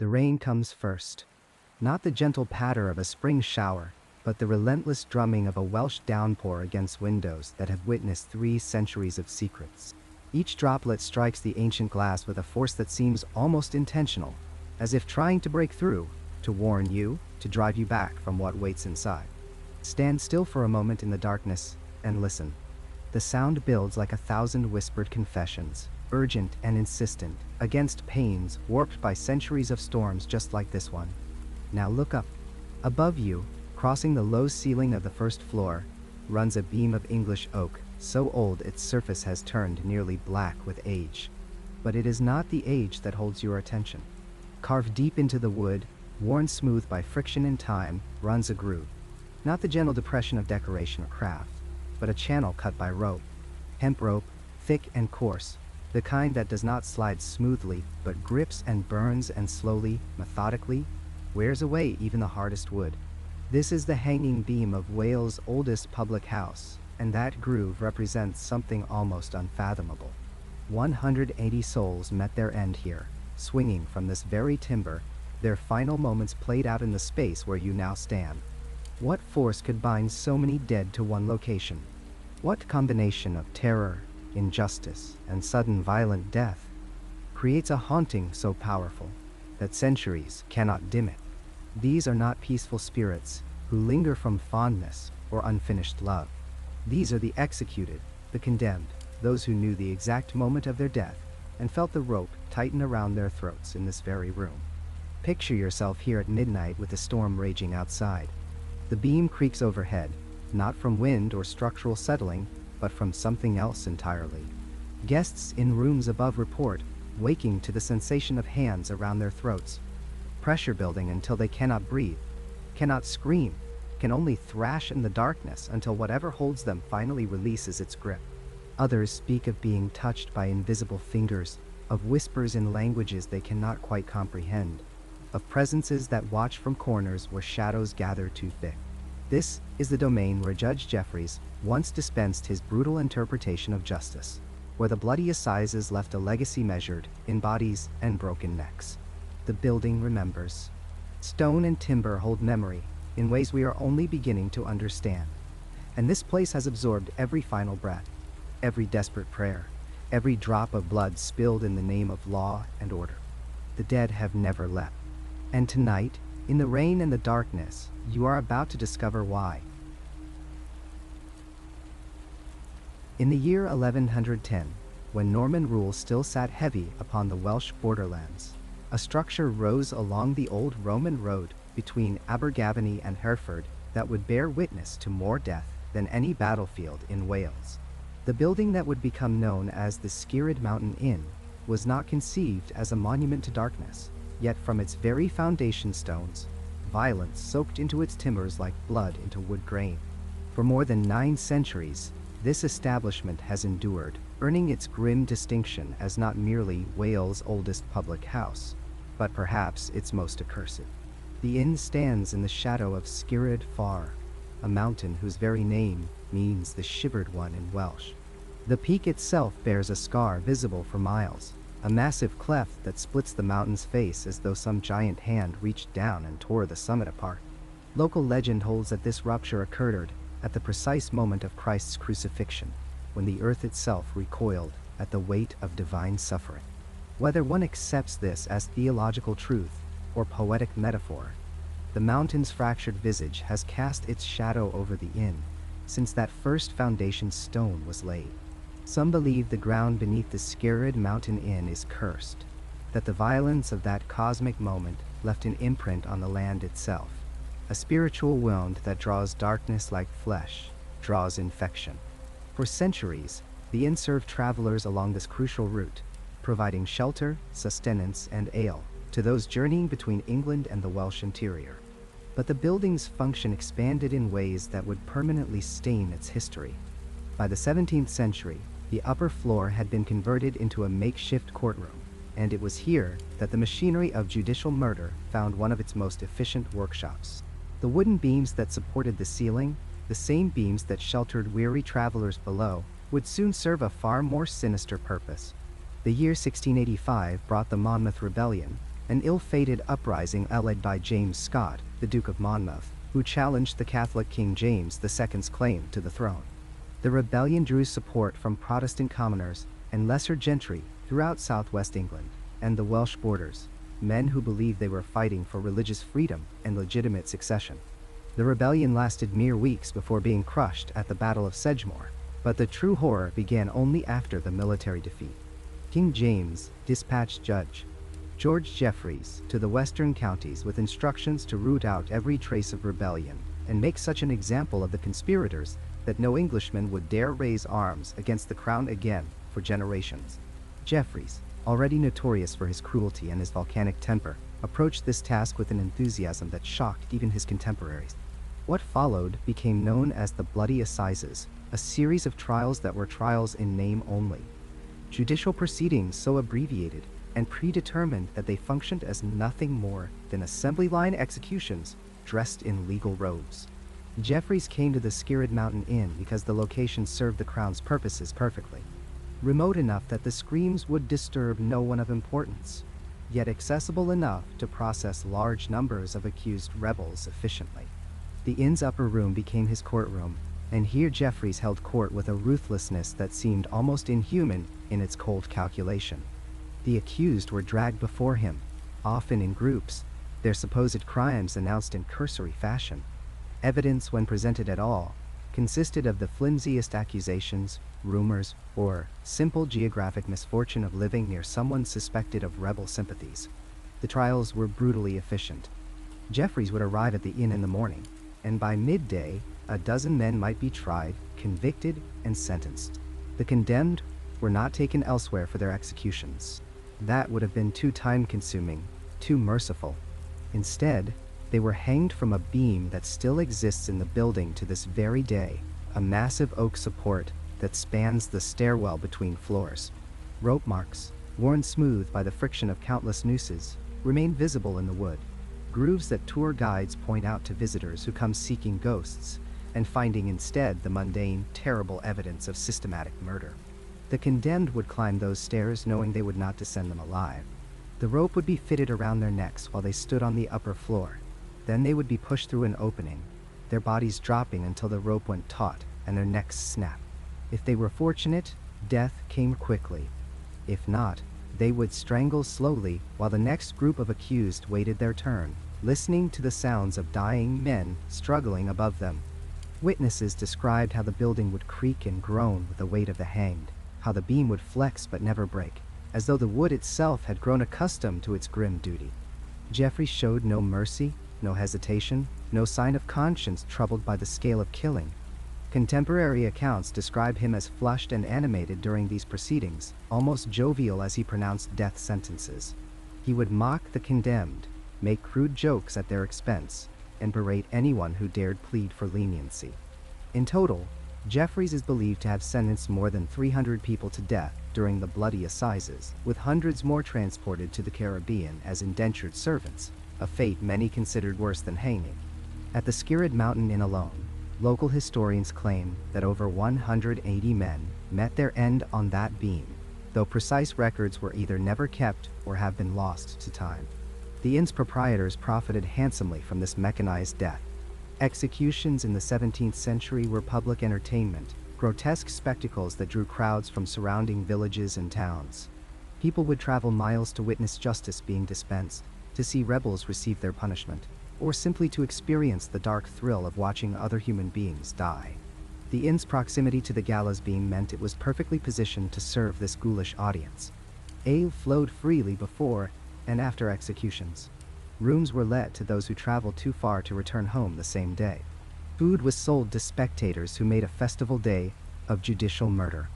The rain comes first. Not the gentle patter of a spring shower, but the relentless drumming of a Welsh downpour against windows that have witnessed 3 centuries of secrets. Each droplet strikes the ancient glass with a force that seems almost intentional, as if trying to break through, to warn you, to drive you back from what waits inside. Stand still for a moment in the darkness and listen. The sound builds like 1,000 whispered confessions, urgent and insistent, against pains warped by centuries of storms just like this one. Now look up. Above you, crossing the low ceiling of the first floor, runs a beam of English oak, so old its surface has turned nearly black with age. But it is not the age that holds your attention. Carved deep into the wood, worn smooth by friction and time, runs a groove. Not the gentle depression of decoration or craft, but a channel cut by rope. Hemp rope, thick and coarse, the kind that does not slide smoothly, but grips and burns and slowly, methodically, wears away even the hardest wood. This is the hanging beam of Wales' oldest public house, and that groove represents something almost unfathomable. 180 souls met their end here, swinging from this very timber, their final moments played out in the space where you now stand. What force could bind so many dead to one location? What combination of terror, injustice, and sudden violent death creates a haunting so powerful that centuries cannot dim it? These are not peaceful spirits who linger from fondness or unfinished love. These are the executed, the condemned, those who knew the exact moment of their death and felt the rope tighten around their throats in this very room. Picture yourself here at midnight with the storm raging outside. The beam creaks overhead, not from wind or structural settling, but from something else entirely. Guests in rooms above report, waking to the sensation of hands around their throats. Pressure building until they cannot breathe, cannot scream, can only thrash in the darkness until whatever holds them finally releases its grip. Others speak of being touched by invisible fingers, of whispers in languages they cannot quite comprehend, of presences that watch from corners where shadows gather too thick. This is the domain where Judge Jeffries once dispensed his brutal interpretation of justice, where the bloody assizes left a legacy measured in bodies and broken necks. The building remembers. Stone and timber hold memory in ways we are only beginning to understand. And this place has absorbed every final breath, every desperate prayer, every drop of blood spilled in the name of law and order. The dead have never left. And tonight, in the rain and the darkness, you are about to discover why. In the year 1110, when Norman rule still sat heavy upon the Welsh borderlands, a structure rose along the old Roman road between Abergavenny and Hereford that would bear witness to more death than any battlefield in Wales. The building that would become known as the Skirrid Mountain Inn was not conceived as a monument to darkness, yet from its very foundation stones, violence soaked into its timbers like blood into wood grain. For more than 9 centuries, this establishment has endured, earning its grim distinction as not merely Wales' oldest public house, but perhaps its most accursed. The inn stands in the shadow of Skirrid Far, a mountain whose very name means the shivered one in Welsh. The peak itself bears a scar visible for miles, a massive cleft that splits the mountain's face as though some giant hand reached down and tore the summit apart. Local legend holds that this rupture occurred at the precise moment of Christ's crucifixion, when the earth itself recoiled at the weight of divine suffering. Whether one accepts this as theological truth or poetic metaphor, the mountain's fractured visage has cast its shadow over the inn since that first foundation stone was laid. Some believe the ground beneath the Skirrid Mountain Inn is cursed, that the violence of that cosmic moment left an imprint on the land itself, a spiritual wound that draws darkness like flesh, draws infection. For centuries, the inn served travelers along this crucial route, providing shelter, sustenance, and ale to those journeying between England and the Welsh interior. But the building's function expanded in ways that would permanently stain its history. By the 17th century, the upper floor had been converted into a makeshift courtroom, and it was here that the machinery of judicial murder found one of its most efficient workshops. The wooden beams that supported the ceiling, the same beams that sheltered weary travelers below, would soon serve a far more sinister purpose. The year 1685 brought the Monmouth Rebellion, an ill-fated uprising led by James Scott, the Duke of Monmouth, who challenged the Catholic King James II's claim to the throne. The rebellion drew support from Protestant commoners and lesser gentry throughout southwest England and the Welsh borders, men who believed they were fighting for religious freedom and legitimate succession. The rebellion lasted mere weeks before being crushed at the Battle of Sedgemoor, but the true horror began only after the military defeat. King James dispatched Judge George Jeffreys to the western counties with instructions to root out every trace of rebellion and make such an example of the conspirators that no Englishman would dare raise arms against the crown again for generations. Jeffreys, already notorious for his cruelty and his volcanic temper, approached this task with an enthusiasm that shocked even his contemporaries. What followed became known as the Bloody Assizes, a series of trials that were trials in name only. Judicial proceedings so abbreviated and predetermined that they functioned as nothing more than assembly line executions dressed in legal robes. Jeffreys came to the Skirrid Mountain Inn because the location served the crown's purposes perfectly. Remote enough that the screams would disturb no one of importance, yet accessible enough to process large numbers of accused rebels efficiently. The inn's upper room became his courtroom, and here Jeffreys held court with a ruthlessness that seemed almost inhuman in its cold calculation. The accused were dragged before him, often in groups, their supposed crimes announced in cursory fashion. Evidence, when presented at all, consisted of the flimsiest accusations, rumors, or simple geographic misfortune of living near someone suspected of rebel sympathies. The trials were brutally efficient. Jeffreys would arrive at the inn in the morning, and by midday, a dozen men might be tried, convicted, and sentenced. The condemned were not taken elsewhere for their executions. That would have been too time-consuming, too merciful. Instead, they were hanged from a beam that still exists in the building to this very day, a massive oak support that spans the stairwell between floors. Rope marks, worn smooth by the friction of countless nooses, remain visible in the wood, grooves that tour guides point out to visitors who come seeking ghosts and finding instead the mundane, terrible evidence of systematic murder. The condemned would climb those stairs knowing they would not descend them alive. The rope would be fitted around their necks while they stood on the upper floor. Then they would be pushed through an opening, their bodies dropping until the rope went taut and their necks snapped. If they were fortunate, death came quickly. If not, they would strangle slowly while the next group of accused waited their turn, listening to the sounds of dying men struggling above them. Witnesses described how the building would creak and groan with the weight of the hanged, how the beam would flex but never break, as though the wood itself had grown accustomed to its grim duty. Jeffreys showed no mercy, no hesitation, no sign of conscience troubled by the scale of killing. Contemporary accounts describe him as flushed and animated during these proceedings, almost jovial as he pronounced death sentences. He would mock the condemned, make crude jokes at their expense, and berate anyone who dared plead for leniency. In total, Jeffreys is believed to have sentenced more than 300 people to death during the Bloody Assizes, with hundreds more transported to the Caribbean as indentured servants, a fate many considered worse than hanging. At the Skirrid Mountain Inn alone, local historians claim that over 180 men met their end on that beam, though precise records were either never kept or have been lost to time. The inn's proprietors profited handsomely from this mechanized death. Executions in the 17th century were public entertainment, grotesque spectacles that drew crowds from surrounding villages and towns. People would travel miles to witness justice being dispensed, to see rebels receive their punishment, or simply to experience the dark thrill of watching other human beings die. The inn's proximity to the gallows beam meant it was perfectly positioned to serve this ghoulish audience. Ale flowed freely before and after executions. Rooms were let to those who traveled too far to return home the same day. Food was sold to spectators who made a festival day of judicial murder.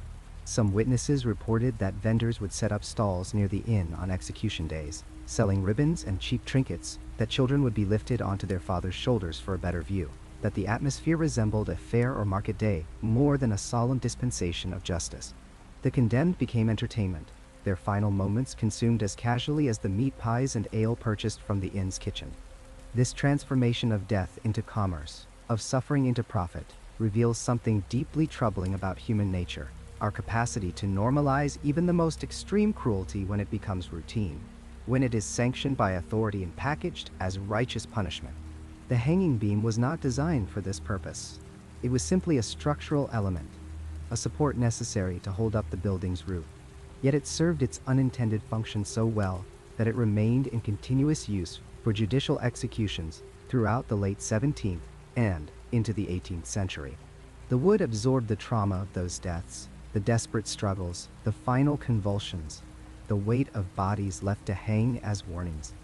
Some witnesses reported that vendors would set up stalls near the inn on execution days, selling ribbons and cheap trinkets, that children would be lifted onto their father's shoulders for a better view, that the atmosphere resembled a fair or market day more than a solemn dispensation of justice. The condemned became entertainment, their final moments consumed as casually as the meat pies and ale purchased from the inn's kitchen. This transformation of death into commerce, of suffering into profit, reveals something deeply troubling about human nature, our capacity to normalize even the most extreme cruelty when it becomes routine. when it is sanctioned by authority and packaged as righteous punishment. The hanging beam was not designed for this purpose. It was simply a structural element, a support necessary to hold up the building's roof. Yet it served its unintended function so well that it remained in continuous use for judicial executions throughout the late 17th and into the 18th century. The wood absorbed the trauma of those deaths, the desperate struggles, the final convulsions, the weight of bodies left to hang as warnings.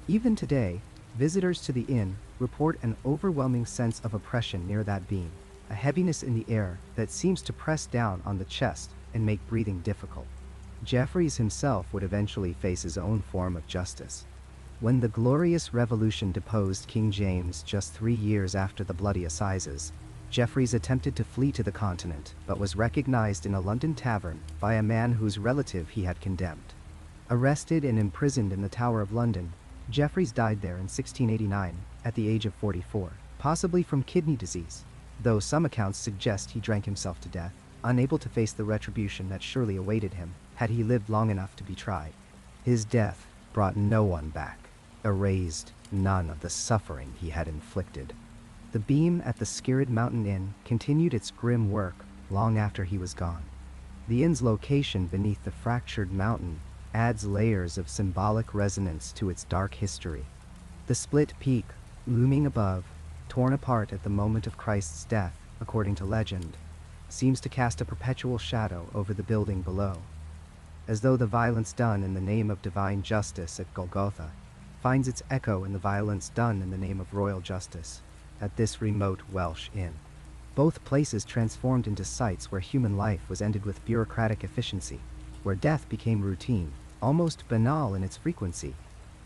Even today, visitors to the inn report an overwhelming sense of oppression near that beam, a heaviness in the air that seems to press down on the chest and make breathing difficult. Jeffries himself would eventually face his own form of justice. When the Glorious Revolution deposed King James just 3 years after the Bloody Assizes, Jeffries attempted to flee to the continent, but was recognized in a London tavern by a man whose relative he had condemned. Arrested and imprisoned in the Tower of London, Jeffries died there in 1689 at the age of 44, possibly from kidney disease, though some accounts suggest he drank himself to death, unable to face the retribution that surely awaited him had he lived long enough to be tried. His death brought no one back, erased none of the suffering he had inflicted. The beam at the Skirrid Mountain Inn continued its grim work long after he was gone. The inn's location beneath the fractured mountain adds layers of symbolic resonance to its dark history. The split peak, looming above, torn apart at the moment of Christ's death, according to legend, seems to cast a perpetual shadow over the building below, as though the violence done in the name of divine justice at Golgotha finds its echo in the violence done in the name of royal justice at this remote Welsh inn. Both places transformed into sites where human life was ended with bureaucratic efficiency, where death became routine, almost banal in its frequency.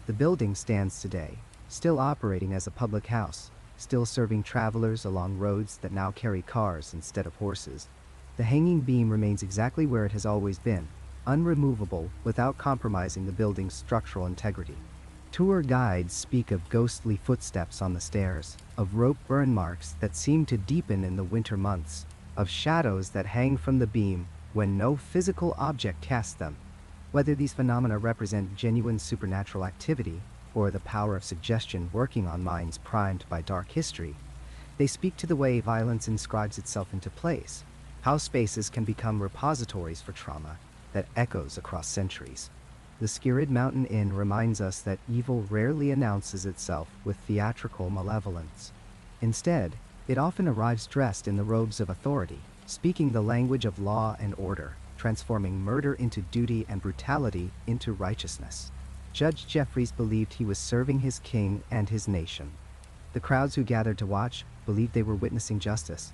The building stands today, still operating as a public house, still serving travelers along roads that now carry cars instead of horses. The hanging beam remains exactly where it has always been, unremovable without compromising the building's structural integrity. Tour guides speak of ghostly footsteps on the stairs, of rope burn marks that seem to deepen in the winter months, of shadows that hang from the beam when no physical object casts them. Whether these phenomena represent genuine supernatural activity or the power of suggestion working on minds primed by dark history, they speak to the way violence inscribes itself into place, how spaces can become repositories for trauma that echoes across centuries. The Skirrid Mountain Inn reminds us that evil rarely announces itself with theatrical malevolence. Instead, it often arrives dressed in the robes of authority, speaking the language of law and order, transforming murder into duty and brutality into righteousness. Judge Jeffries believed he was serving his king and his nation. The crowds who gathered to watch believed they were witnessing justice.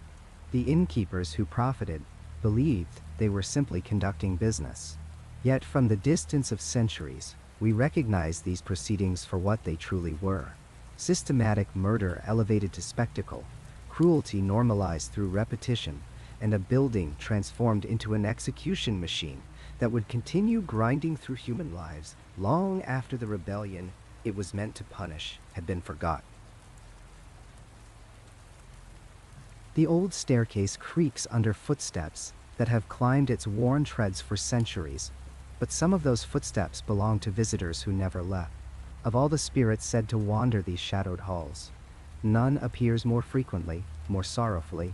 The innkeepers who profited believed they were simply conducting business. Yet from the distance of centuries, we recognize these proceedings for what they truly were. Systematic murder elevated to spectacle, cruelty normalized through repetition, and a building transformed into an execution machine that would continue grinding through human lives long after the rebellion it was meant to punish had been forgotten. The old staircase creaks under footsteps that have climbed its worn treads for centuries, but some of those footsteps belong to visitors who never left. Of all the spirits said to wander these shadowed halls, none appears more frequently, more sorrowfully,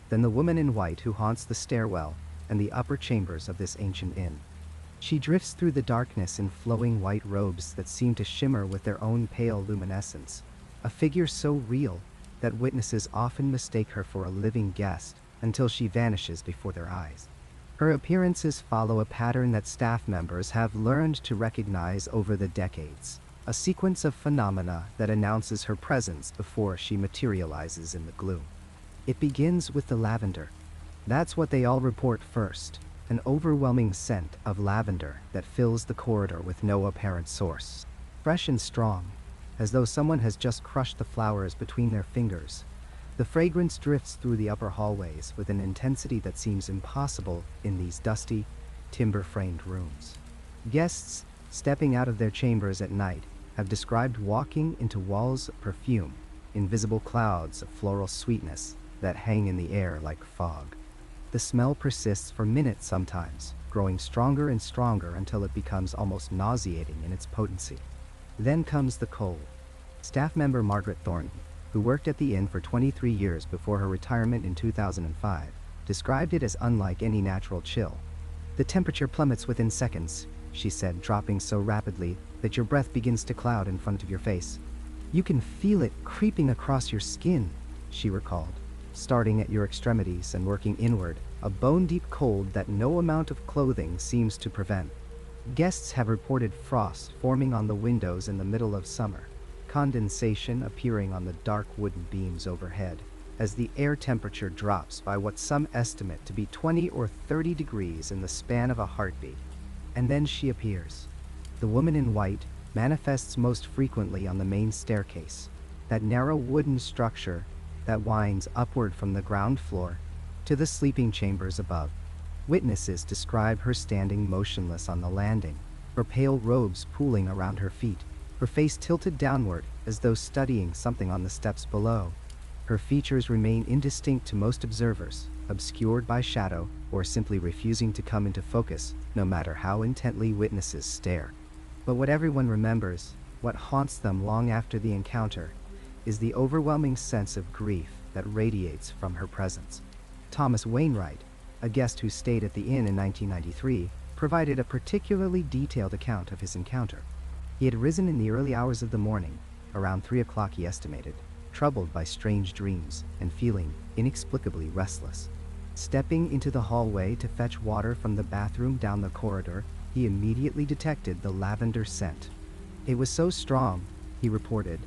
than the woman in white who haunts the stairwell and the upper chambers of this ancient inn. She drifts through the darkness in flowing white robes that seem to shimmer with their own pale luminescence, a figure so real that witnesses often mistake her for a living guest until she vanishes before their eyes. Her appearances follow a pattern that staff members have learned to recognize over the decades, a sequence of phenomena that announces her presence before she materializes in the gloom. It begins with the lavender. That's what they all report first, an overwhelming scent of lavender that fills the corridor with no apparent source. Fresh and strong, as though someone has just crushed the flowers between their fingers, the fragrance drifts through the upper hallways with an intensity that seems impossible in these dusty, timber-framed rooms. Guests stepping out of their chambers at night have described walking into walls of perfume, invisible clouds of floral sweetness that hang in the air like fog. The smell persists for minutes sometimes, growing stronger and stronger until it becomes almost nauseating in its potency. Then comes the cold. Staff member Margaret Thornton, who worked at the inn for 23 years before her retirement in 2005, described it as unlike any natural chill. "The temperature plummets within seconds," she said, dropping so rapidly that your breath begins to cloud in front of your face. "You can feel it creeping across your skin," she recalled, starting at your extremities and working inward, a bone-deep cold that no amount of clothing seems to prevent. Guests have reported frost forming on the windows in the middle of summer, condensation appearing on the dark wooden beams overhead, as the air temperature drops by what some estimate to be 20 or 30 degrees in the span of a heartbeat. And then she appears. The woman in white manifests most frequently on the main staircase, that narrow wooden structure that winds upward from the ground floor to the sleeping chambers above. Witnesses describe her standing motionless on the landing, her pale robes pooling around her feet, her face tilted downward as though studying something on the steps below. Her features remain indistinct to most observers, obscured by shadow or simply refusing to come into focus, no matter how intently witnesses stare. But what everyone remembers, what haunts them long after the encounter, is the overwhelming sense of grief that radiates from her presence. Thomas Wainwright, a guest who stayed at the inn in 1993, provided a particularly detailed account of his encounter. He had risen in the early hours of the morning, around 3 o'clock he estimated, troubled by strange dreams and feeling inexplicably restless. Stepping into the hallway to fetch water from the bathroom down the corridor, he immediately detected the lavender scent. It was so strong, he reported,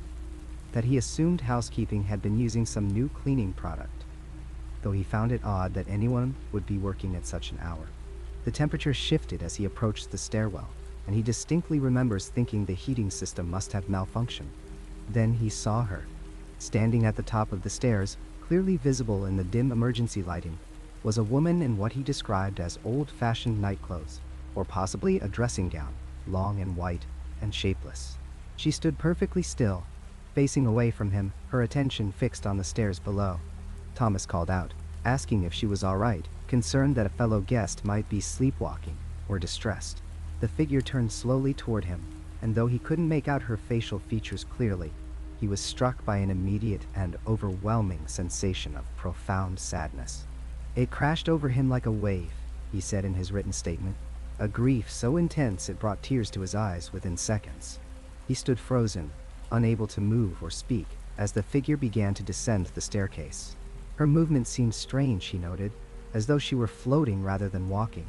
that he assumed housekeeping had been using some new cleaning product, though he found it odd that anyone would be working at such an hour. The temperature shifted as he approached the stairwell, and he distinctly remembers thinking the heating system must have malfunctioned. Then he saw her. Standing at the top of the stairs, clearly visible in the dim emergency lighting, was a woman in what he described as old-fashioned nightclothes, or possibly a dressing gown, long and white and shapeless. She stood perfectly still, facing away from him, her attention fixed on the stairs below. Thomas called out, asking if she was all right, concerned that a fellow guest might be sleepwalking or distressed. The figure turned slowly toward him, and though he couldn't make out her facial features clearly, he was struck by an immediate and overwhelming sensation of profound sadness. "It crashed over him like a wave," he said in his written statement, a grief so intense it brought tears to his eyes within seconds. He stood frozen, unable to move or speak, as the figure began to descend the staircase. Her movement seemed strange, he noted, as though she were floating rather than walking,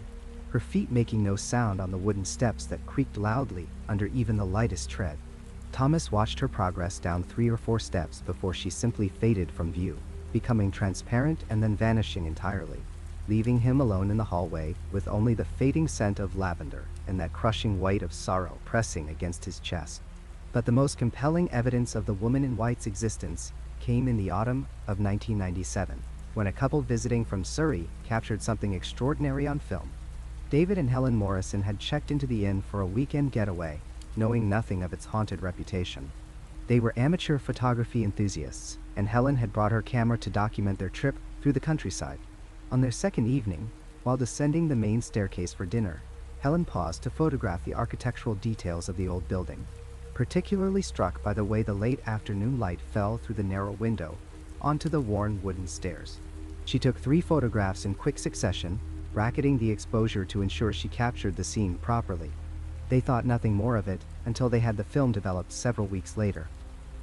her feet making no sound on the wooden steps that creaked loudly under even the lightest tread. Thomas watched her progress down 3 or 4 steps before she simply faded from view, becoming transparent and then vanishing entirely, leaving him alone in the hallway with only the fading scent of lavender and that crushing weight of sorrow pressing against his chest. But the most compelling evidence of the woman in white's existence came in the autumn of 1997, when a couple visiting from Surrey captured something extraordinary on film. David and Helen Morrison had checked into the inn for a weekend getaway, knowing nothing of its haunted reputation. They were amateur photography enthusiasts, and Helen had brought her camera to document their trip through the countryside. On their second evening, while descending the main staircase for dinner, Helen paused to photograph the architectural details of the old building, particularly struck by the way the late afternoon light fell through the narrow window onto the worn wooden stairs. She took 3 photographs in quick succession, bracketing the exposure to ensure she captured the scene properly. They thought nothing more of it until they had the film developed several weeks later.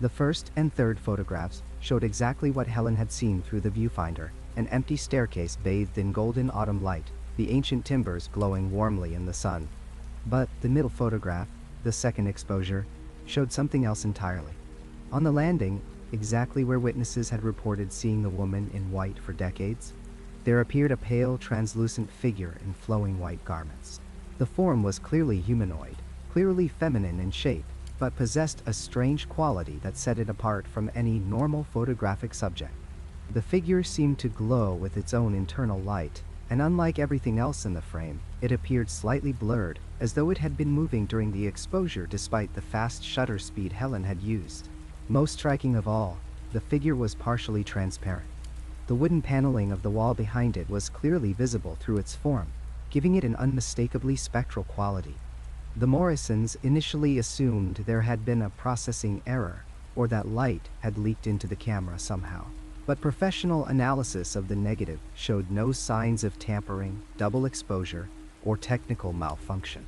The first and third photographs showed exactly what Helen had seen through the viewfinder, an empty staircase bathed in golden autumn light, the ancient timbers glowing warmly in the sun. But the middle photograph, the second exposure, showed something else entirely. On the landing, exactly where witnesses had reported seeing the woman in white for decades, there appeared a pale, translucent figure in flowing white garments. The form was clearly humanoid, clearly feminine in shape, but possessed a strange quality that set it apart from any normal photographic subject. The figure seemed to glow with its own internal light, and unlike everything else in the frame, it appeared slightly blurred, as though it had been moving during the exposure despite the fast shutter speed Helen had used. Most striking of all, the figure was partially transparent. The wooden paneling of the wall behind it was clearly visible through its form, giving it an unmistakably spectral quality. The Morrisons initially assumed there had been a processing error, or that light had leaked into the camera somehow. But professional analysis of the negative showed no signs of tampering, double exposure, or technical malfunction.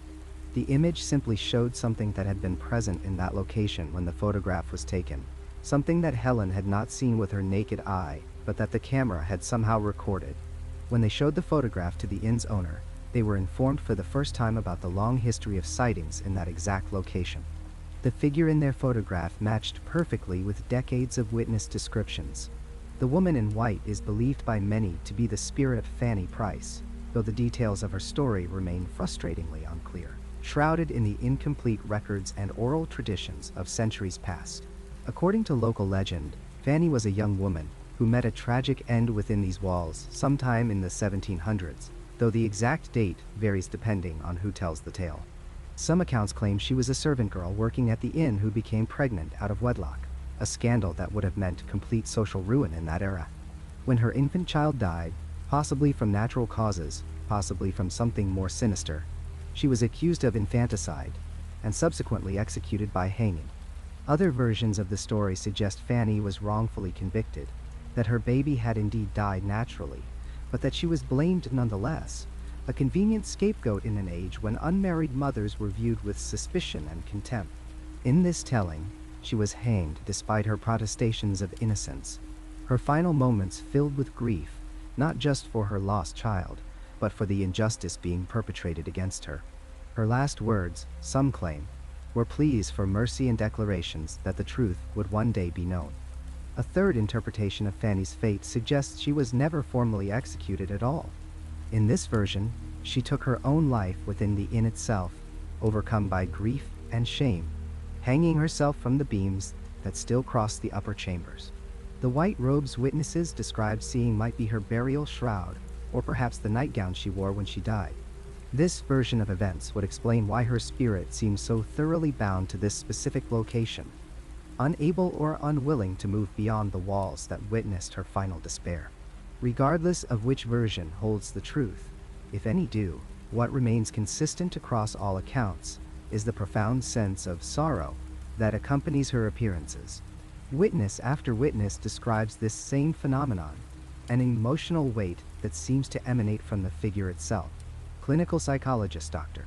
The image simply showed something that had been present in that location when the photograph was taken, something that Helen had not seen with her naked eye, but that the camera had somehow recorded. When they showed the photograph to the inn's owner, they were informed for the first time about the long history of sightings in that exact location. The figure in their photograph matched perfectly with decades of witness descriptions. The woman in white is believed by many to be the spirit of Fanny Price, though the details of her story remain frustratingly unclear, shrouded in the incomplete records and oral traditions of centuries past. According to local legend, Fanny was a young woman who met a tragic end within these walls sometime in the 1700s, though the exact date varies depending on who tells the tale. Some accounts claim she was a servant girl working at the inn who became pregnant out of wedlock, a scandal that would have meant complete social ruin in that era. When her infant child died, possibly from natural causes, possibly from something more sinister, she was accused of infanticide and subsequently executed by hanging. Other versions of the story suggest Fanny was wrongfully convicted, that her baby had indeed died naturally, but that she was blamed nonetheless, a convenient scapegoat in an age when unmarried mothers were viewed with suspicion and contempt. In this telling, she was hanged despite her protestations of innocence, her final moments filled with grief, not just for her lost child, but for the injustice being perpetrated against her. Her last words, some claim, were pleas for mercy and declarations that the truth would one day be known. A third interpretation of Fanny's fate suggests she was never formally executed at all. In this version, she took her own life within the inn itself, overcome by grief and shame, hanging herself from the beams that still crossed the upper chambers. The white robes witnesses described seeing might be her burial shroud, or perhaps the nightgown she wore when she died. This version of events would explain why her spirit seems so thoroughly bound to this specific location, unable or unwilling to move beyond the walls that witnessed her final despair. Regardless of which version holds the truth, if any do, what remains consistent across all accounts is the profound sense of sorrow that accompanies her appearances. Witness after witness describes this same phenomenon, an emotional weight that seems to emanate from the figure itself. Clinical psychologist Dr.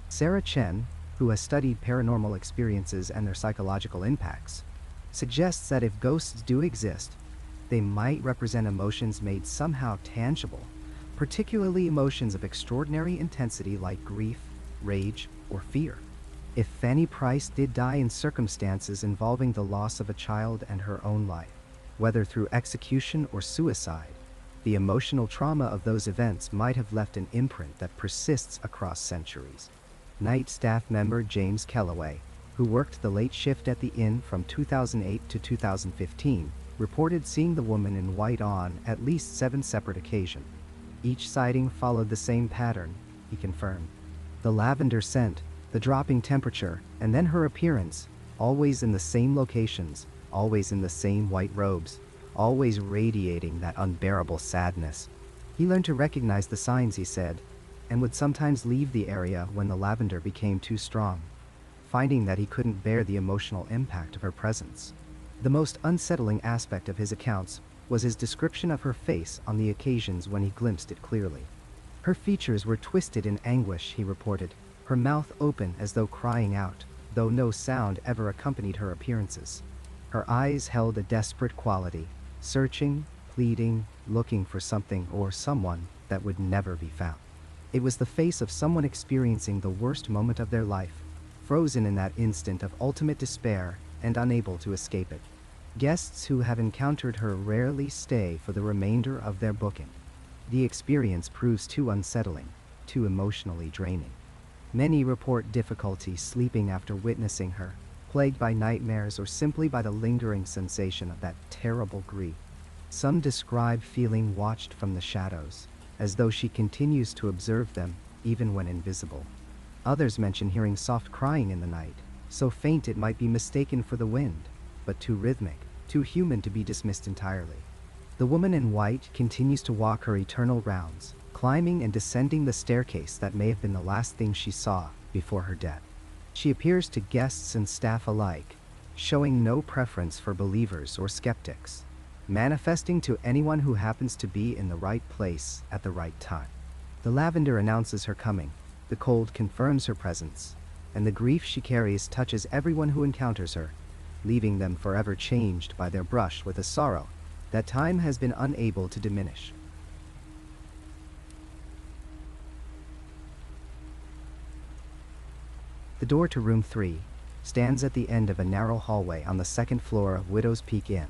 Sarah Chen, who has studied paranormal experiences and their psychological impacts, suggests that if ghosts do exist, they might represent emotions made somehow tangible, particularly emotions of extraordinary intensity like grief, rage, or fear. If Fanny Price did die in circumstances involving the loss of a child and her own life, whether through execution or suicide, the emotional trauma of those events might have left an imprint that persists across centuries. Night staff member James Kellaway, who worked the late shift at the inn from 2008 to 2015, reported seeing the woman in white on at least 7 separate occasions. Each sighting followed the same pattern, he confirmed. The lavender scent, the dropping temperature, and then her appearance, always in the same locations, always in the same white robes, always radiating that unbearable sadness. He learned to recognize the signs, he said, and would sometimes leave the area when the lavender became too strong, finding that he couldn't bear the emotional impact of her presence. The most unsettling aspect of his accounts was his description of her face on the occasions when he glimpsed it clearly. Her features were twisted in anguish, he reported, her mouth open as though crying out, though no sound ever accompanied her appearances. Her eyes held a desperate quality, searching, pleading, looking for something or someone that would never be found. It was the face of someone experiencing the worst moment of their life, frozen in that instant of ultimate despair and unable to escape it. Guests who have encountered her rarely stay for the remainder of their booking. The experience proves too unsettling, too emotionally draining. Many report difficulty sleeping after witnessing her, plagued by nightmares or simply by the lingering sensation of that terrible grief. Some describe feeling watched from the shadows, as though she continues to observe them even when invisible. Others mention hearing soft crying in the night, so faint it might be mistaken for the wind, but too rhythmic, too human to be dismissed entirely. The woman in white continues to walk her eternal rounds, climbing and descending the staircase that may have been the last thing she saw before her death. She appears to guests and staff alike, showing no preference for believers or skeptics, manifesting to anyone who happens to be in the right place at the right time. The lavender announces her coming, the cold confirms her presence, and the grief she carries touches everyone who encounters her, leaving them forever changed by their brush with a sorrow that time has been unable to diminish. The door to room 3 stands at the end of a narrow hallway on the second floor of Widow's Peak Inn,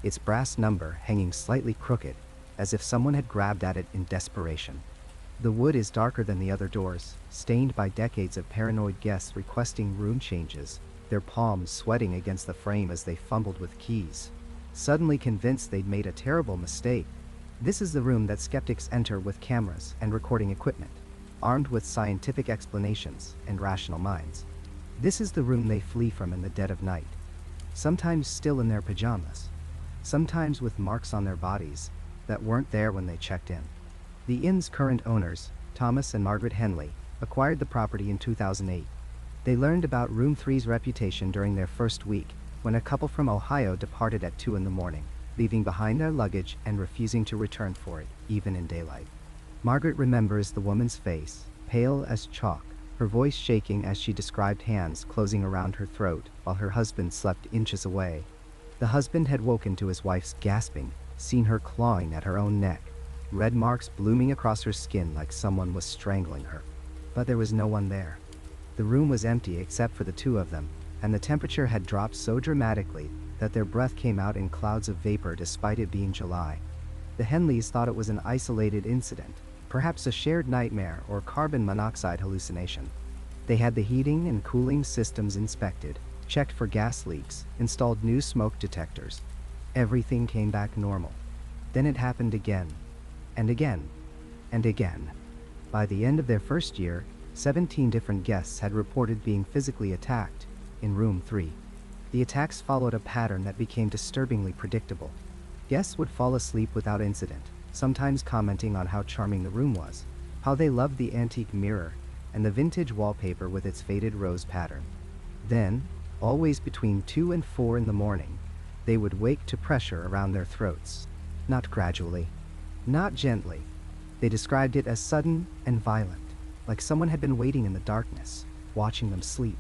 its brass number hanging slightly crooked, as if someone had grabbed at it in desperation. The wood is darker than the other doors, stained by decades of paranoid guests requesting room changes, their palms sweating against the frame as they fumbled with keys, suddenly convinced they'd made a terrible mistake. This is the room that skeptics enter with cameras and recording equipment, armed with scientific explanations and rational minds. This is the room they flee from in the dead of night, sometimes still in their pajamas, sometimes with marks on their bodies that weren't there when they checked in. The inn's current owners, Thomas and Margaret Henley, acquired the property in 2008. They learned about Room 3's reputation during their first week when a couple from Ohio departed at 2 in the morning, leaving behind their luggage and refusing to return for it, even in daylight. Margaret remembers the woman's face, pale as chalk, her voice shaking as she described hands closing around her throat while her husband slept inches away. The husband had woken to his wife's gasping, seen her clawing at her own neck, red marks blooming across her skin like someone was strangling her. But there was no one there. The room was empty except for the two of them, and the temperature had dropped so dramatically that their breath came out in clouds of vapor despite it being July. The Henleys thought it was an isolated incident, perhaps a shared nightmare or carbon monoxide hallucination. They had the heating and cooling systems inspected, checked for gas leaks, installed new smoke detectors. Everything came back normal. Then it happened again, and again, and again. By the end of their first year, 17 different guests had reported being physically attacked in room 3. The attacks followed a pattern that became disturbingly predictable. Guests would fall asleep without incident, sometimes commenting on how charming the room was, how they loved the antique mirror and the vintage wallpaper with its faded rose pattern. Then, always between 2 and 4 in the morning, they would wake to pressure around their throats. Not gradually, not gently. They described it as sudden and violent, like someone had been waiting in the darkness, watching them sleep,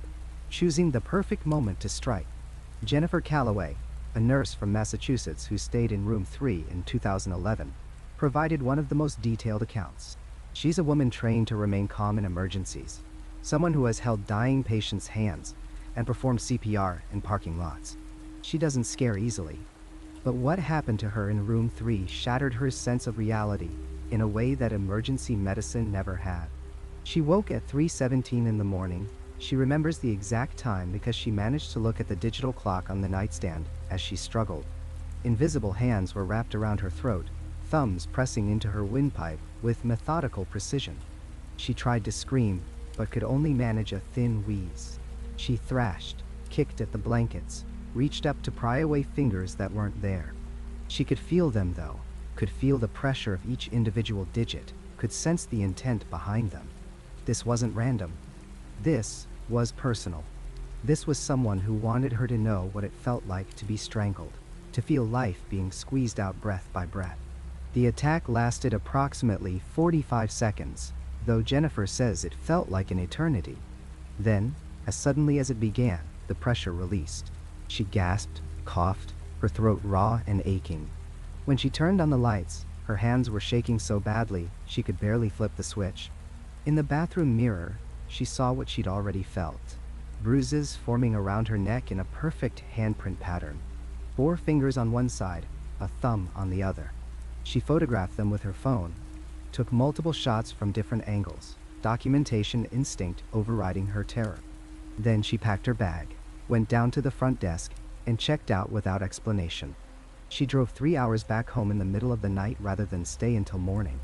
choosing the perfect moment to strike. Jennifer Calloway, a nurse from Massachusetts who stayed in room 3 in 2011, provided one of the most detailed accounts. She's a woman trained to remain calm in emergencies, someone who has held dying patients' hands and performed CPR in parking lots. She doesn't scare easily. But what happened to her in room 3 shattered her sense of reality in a way that emergency medicine never had. She woke at 3:17 in the morning. She remembers the exact time because she managed to look at the digital clock on the nightstand as she struggled. Invisible hands were wrapped around her throat, thumbs pressing into her windpipe with methodical precision. She tried to scream, but could only manage a thin wheeze. She thrashed, kicked at the blankets, reached up to pry away fingers that weren't there. She could feel them though, could feel the pressure of each individual digit, could sense the intent behind them. This wasn't random. This was personal. This was someone who wanted her to know what it felt like to be strangled, to feel life being squeezed out breath by breath. The attack lasted approximately 45 seconds, though Jennifer says it felt like an eternity. Then, as suddenly as it began, the pressure released. She gasped, coughed, her throat raw and aching. When she turned on the lights, her hands were shaking so badly she could barely flip the switch. In the bathroom mirror, she saw what she'd already felt. Bruises forming around her neck in a perfect handprint pattern. 4 fingers on one side, a thumb on the other. She photographed them with her phone, took multiple shots from different angles, documentation instinct overriding her terror. Then she packed her bag, went down to the front desk, and checked out without explanation. She drove 3 hours back home in the middle of the night rather than stay until morning.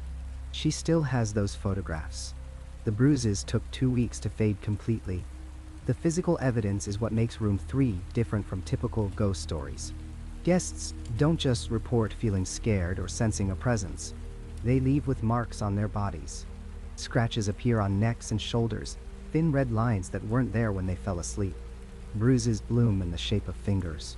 She still has those photographs. The bruises took 2 weeks to fade completely. The physical evidence is what makes room 3 different from typical ghost stories. Guests don't just report feeling scared or sensing a presence. They leave with marks on their bodies. Scratches appear on necks and shoulders, thin red lines that weren't there when they fell asleep. Bruises bloom in the shape of fingers.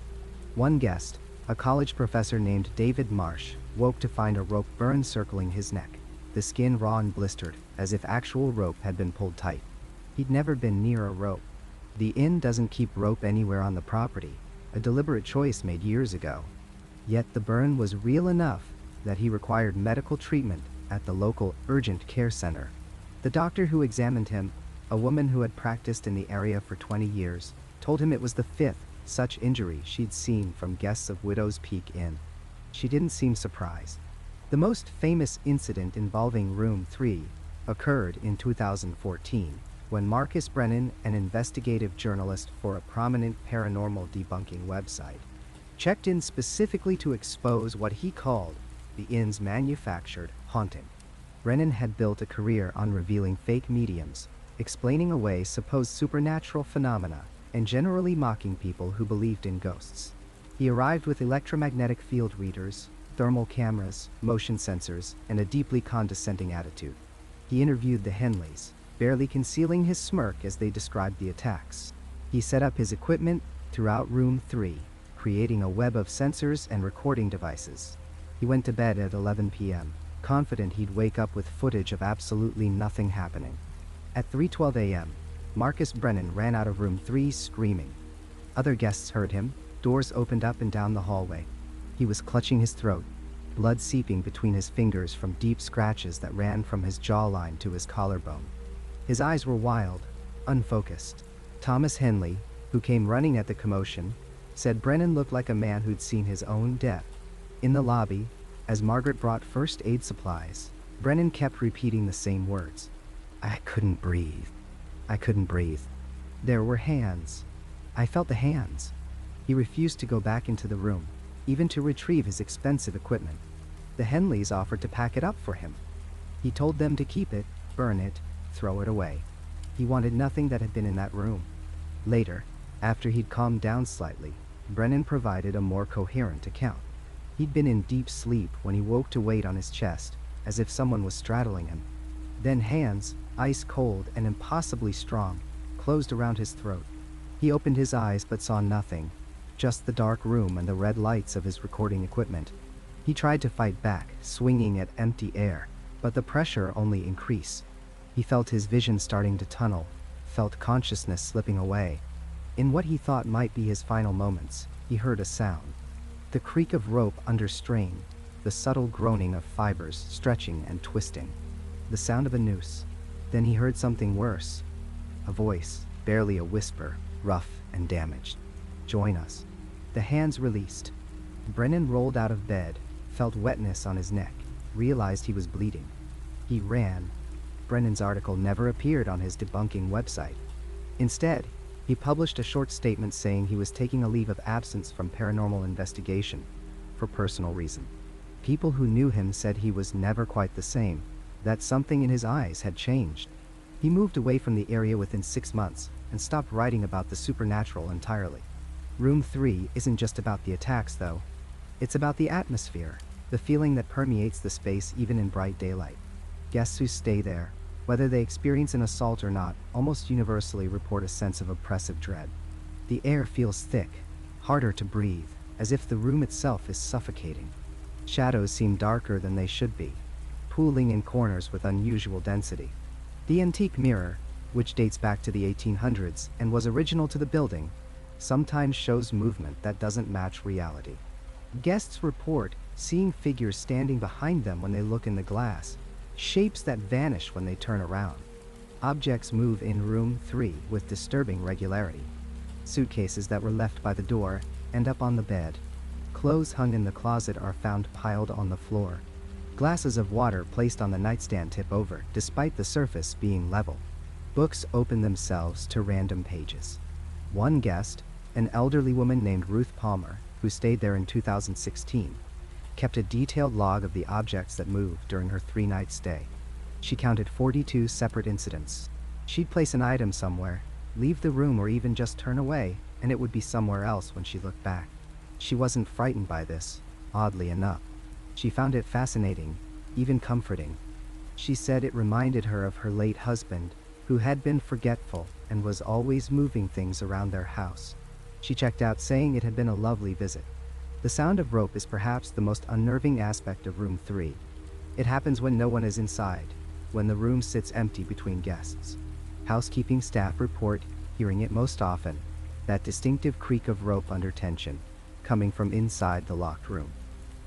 One guest, a college professor named David Marsh, woke to find a rope burn circling his neck, the skin raw and blistered, as if actual rope had been pulled tight. He'd never been near a rope. The inn doesn't keep rope anywhere on the property, a deliberate choice made years ago. Yet the burn was real enough that he required medical treatment at the local urgent care center. The doctor who examined him, a woman who had practiced in the area for 20 years, told him it was the fifth such injury she'd seen from guests of Widow's Peak Inn. She didn't seem surprised. The most famous incident involving Room 3 occurred in 2014, when Marcus Brennan, an investigative journalist for a prominent paranormal debunking website, checked in specifically to expose what he called the inn's manufactured haunting. Brennan had built a career on revealing fake mediums, explaining away supposed supernatural phenomena, and generally mocking people who believed in ghosts. He arrived with electromagnetic field readers, thermal cameras, motion sensors, and a deeply condescending attitude. He interviewed the Henleys, barely concealing his smirk as they described the attacks. He set up his equipment throughout Room 3, creating a web of sensors and recording devices. He went to bed at 11 p.m., confident he'd wake up with footage of absolutely nothing happening. At 3:12 a.m., Marcus Brennan ran out of Room 3 screaming. Other guests heard him. Doors opened up and down the hallway. He was clutching his throat, blood seeping between his fingers from deep scratches that ran from his jawline to his collarbone. His eyes were wild, unfocused. Thomas Henley, who came running at the commotion, said Brennan looked like a man who'd seen his own death. In the lobby, as Margaret brought first aid supplies, Brennan kept repeating the same words. I couldn't breathe. I couldn't breathe. There were hands. I felt the hands. He refused to go back into the room, even to retrieve his expensive equipment. The Henleys offered to pack it up for him. He told them to keep it, burn it, throw it away. He wanted nothing that had been in that room. Later, after he'd calmed down slightly, Brennan provided a more coherent account. He'd been in deep sleep when he woke to weight on his chest, as if someone was straddling him. Then hands, ice cold and impossibly strong, closed around his throat. He opened his eyes but saw nothing, just the dark room and the red lights of his recording equipment. He tried to fight back, swinging at empty air, but the pressure only increased. He felt his vision starting to tunnel, felt consciousness slipping away. In what he thought might be his final moments, he heard a sound. The creak of rope under strain, the subtle groaning of fibers stretching and twisting. The sound of a noose. Then he heard something worse. A voice, barely a whisper, rough and damaged. Join us. The hands released. Brennan rolled out of bed, felt wetness on his neck, realized he was bleeding. He ran. Brennan's article never appeared on his debunking website. Instead, he published a short statement saying he was taking a leave of absence from paranormal investigation for personal reason. People who knew him said he was never quite the same, that something in his eyes had changed. He moved away from the area within 6 months and stopped writing about the supernatural entirely. Room 3 isn't just about the attacks, though. It's about the atmosphere, the feeling that permeates the space even in bright daylight. Guests who stay there, whether they experience an assault or not, almost universally report a sense of oppressive dread. The air feels thick, harder to breathe, as if the room itself is suffocating. Shadows seem darker than they should be, pooling in corners with unusual density. The antique mirror, which dates back to the 1800s and was original to the building, sometimes shows movement that doesn't match reality. Guests report seeing figures standing behind them when they look in the glass, shapes that vanish when they turn around. Objects move in Room 3 with disturbing regularity. Suitcases that were left by the door end up on the bed. Clothes hung in the closet are found piled on the floor. Glasses of water placed on the nightstand tip over, despite the surface being level. Books open themselves to random pages. One guest, an elderly woman named Ruth Palmer, who stayed there in 2016, kept a detailed log of the objects that moved during her 3-night stay. She counted 42 separate incidents. She'd place an item somewhere, leave the room or even just turn away, and it would be somewhere else when she looked back. She wasn't frightened by this, oddly enough. She found it fascinating, even comforting. She said it reminded her of her late husband, who had been forgetful and was always moving things around their house. She checked out, saying it had been a lovely visit. The sound of rope is perhaps the most unnerving aspect of room 3. It happens when no one is inside, when the room sits empty between guests. Housekeeping staff report hearing it most often, that distinctive creak of rope under tension, coming from inside the locked room.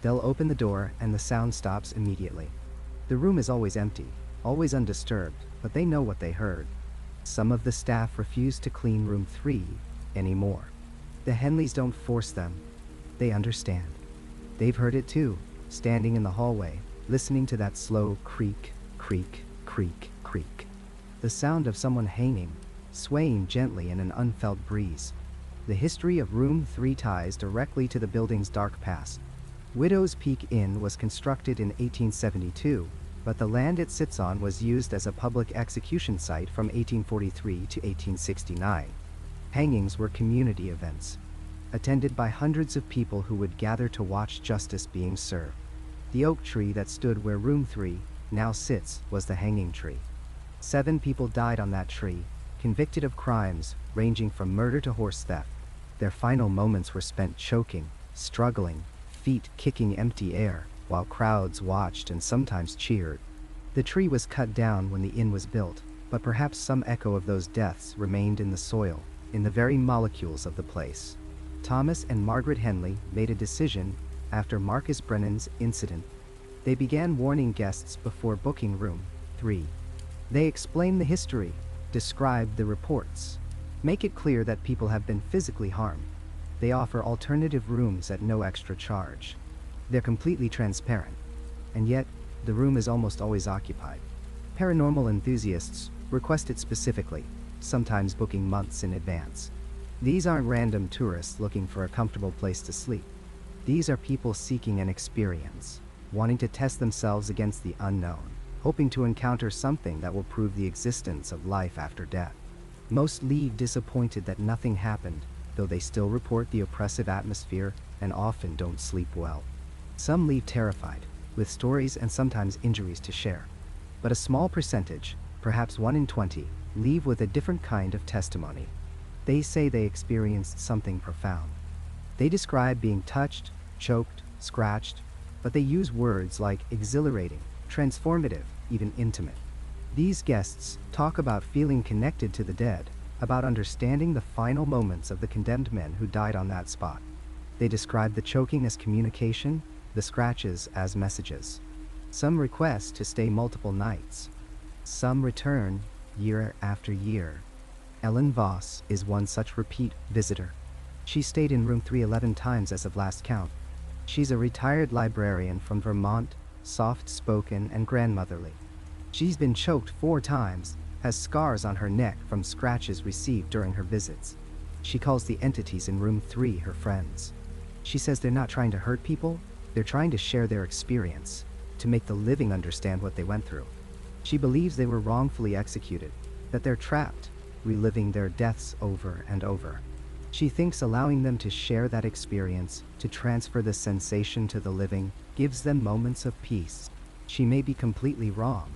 They'll open the door and the sound stops immediately. The room is always empty, always undisturbed, but they know what they heard. Some of the staff refuse to clean room 3 anymore. The Henleys don't force them. They understand. They've heard it too, standing in the hallway, listening to that slow creak, creak, creak, creak. The sound of someone hanging, swaying gently in an unfelt breeze. The history of room 3 ties directly to the building's dark past. Widow's Peak Inn was constructed in 1872, but the land it sits on was used as a public execution site from 1843 to 1869. Hangings were community events, attended by hundreds of people who would gather to watch justice being served. The oak tree that stood where room 3 now sits was the hanging tree. 7 people died on that tree, convicted of crimes ranging from murder to horse theft. Their final moments were spent choking, struggling, feet kicking empty air, while crowds watched and sometimes cheered. The tree was cut down when the inn was built, but perhaps some echo of those deaths remained in the soil, in the very molecules of the place. Thomas and Margaret Henley made a decision after Marcus Brennan's incident. They began warning guests before booking room 3. They explain the history, describe the reports, make it clear that people have been physically harmed. They offer alternative rooms at no extra charge. They're completely transparent, and yet the room is almost always occupied. Paranormal enthusiasts request it specifically, sometimes booking months in advance. These aren't random tourists looking for a comfortable place to sleep. These are people seeking an experience, wanting to test themselves against the unknown, hoping to encounter something that will prove the existence of life after death. Most leave disappointed that nothing happened, though they still report the oppressive atmosphere and often don't sleep well. Some leave terrified, with stories and sometimes injuries to share. But a small percentage, perhaps 1 in 20, leave with a different kind of testimony. They say they experienced something profound. They describe being touched, choked, scratched, but they use words like exhilarating, transformative, even intimate. These guests talk about feeling connected to the dead, about understanding the final moments of the condemned men who died on that spot. They describe the choking as communication, the scratches as messages. Some request to stay multiple nights. Some return year after year. Ellen Voss is one such repeat visitor. She stayed in room 311 times as of last count. She's a retired librarian from Vermont, soft-spoken and grandmotherly. She's been choked 4 times, has scars on her neck from scratches received during her visits. She calls the entities in room 3 her friends. She says they're not trying to hurt people, they're trying to share their experience, to make the living understand what they went through. She believes they were wrongfully executed, that they're trapped, reliving their deaths over and over. She thinks allowing them to share that experience, to transfer the sensation to the living, gives them moments of peace. She may be completely wrong.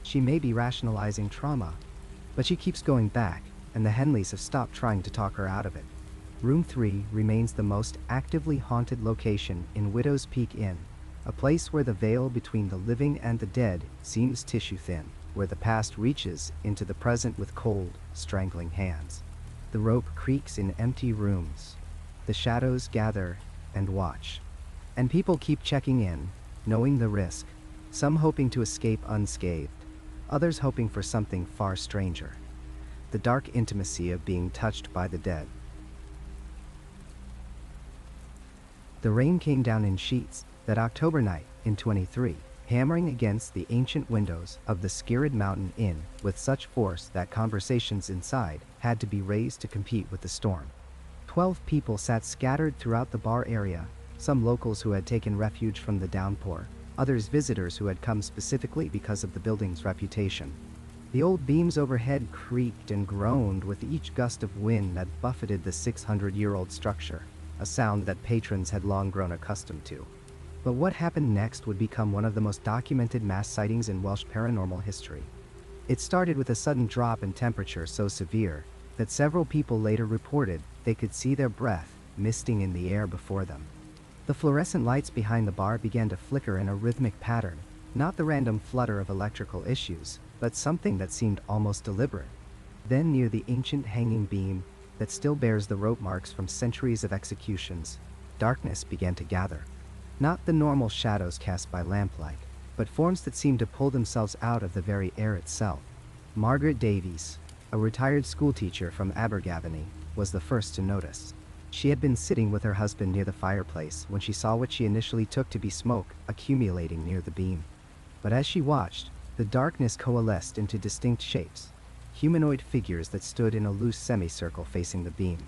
She may be rationalizing trauma, but she keeps going back, and the Henleys have stopped trying to talk her out of it. Room 3 remains the most actively haunted location in Widow's Peak Inn, a place where the veil between the living and the dead seems tissue thin, where the past reaches into the present with cold, strangling hands. The rope creaks in empty rooms. The shadows gather and watch. And people keep checking in, knowing the risk, some hoping to escape unscathed, others hoping for something far stranger. The dark intimacy of being touched by the dead. The rain came down in sheets that October night in 23, hammering against the ancient windows of the Skirrid Mountain Inn with such force that conversations inside had to be raised to compete with the storm. 12 people sat scattered throughout the bar area, some locals who had taken refuge from the downpour, others visitors who had come specifically because of the building's reputation. The old beams overhead creaked and groaned with each gust of wind that buffeted the 600-year-old structure, a sound that patrons had long grown accustomed to. But what happened next would become one of the most documented mass sightings in Welsh paranormal history. It started with a sudden drop in temperature so severe that several people later reported they could see their breath misting in the air before them. The fluorescent lights behind the bar began to flicker in a rhythmic pattern, not the random flutter of electrical issues, but something that seemed almost deliberate. Then, near the ancient hanging beam that still bears the rope marks from centuries of executions, darkness began to gather. Not the normal shadows cast by lamplight, but forms that seemed to pull themselves out of the very air itself. Margaret Davies, a retired schoolteacher from Abergavenny, was the first to notice. She had been sitting with her husband near the fireplace when she saw what she initially took to be smoke accumulating near the beam. But as she watched, the darkness coalesced into distinct shapes, humanoid figures that stood in a loose semicircle facing the beam.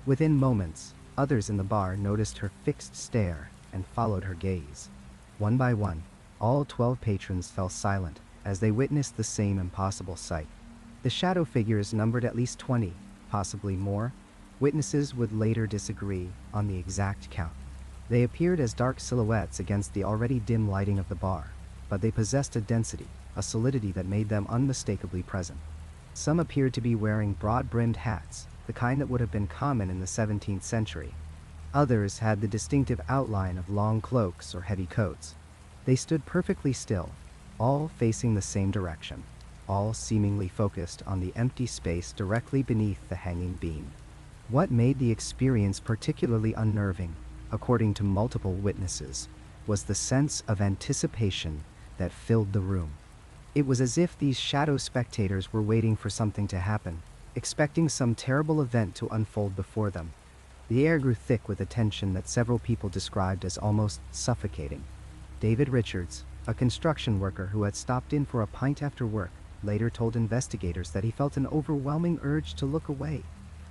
Within moments, others in the bar noticed her fixed stare and followed her gaze. One by one, all 12 patrons fell silent as they witnessed the same impossible sight. The shadow figures numbered at least 20, possibly more. Witnesses would later disagree on the exact count. They appeared as dark silhouettes against the already dim lighting of the bar, but they possessed a density, a solidity that made them unmistakably present. Some appeared to be wearing broad-brimmed hats, the kind that would have been common in the 17th century. Others had the distinctive outline of long cloaks or heavy coats. They stood perfectly still, all facing the same direction, all seemingly focused on the empty space directly beneath the hanging beam. What made the experience particularly unnerving, according to multiple witnesses, was the sense of anticipation that filled the room. It was as if these shadow spectators were waiting for something to happen, expecting some terrible event to unfold before them. The air grew thick with a tension that several people described as almost suffocating. David Richards, a construction worker who had stopped in for a pint after work, later told investigators that he felt an overwhelming urge to look away,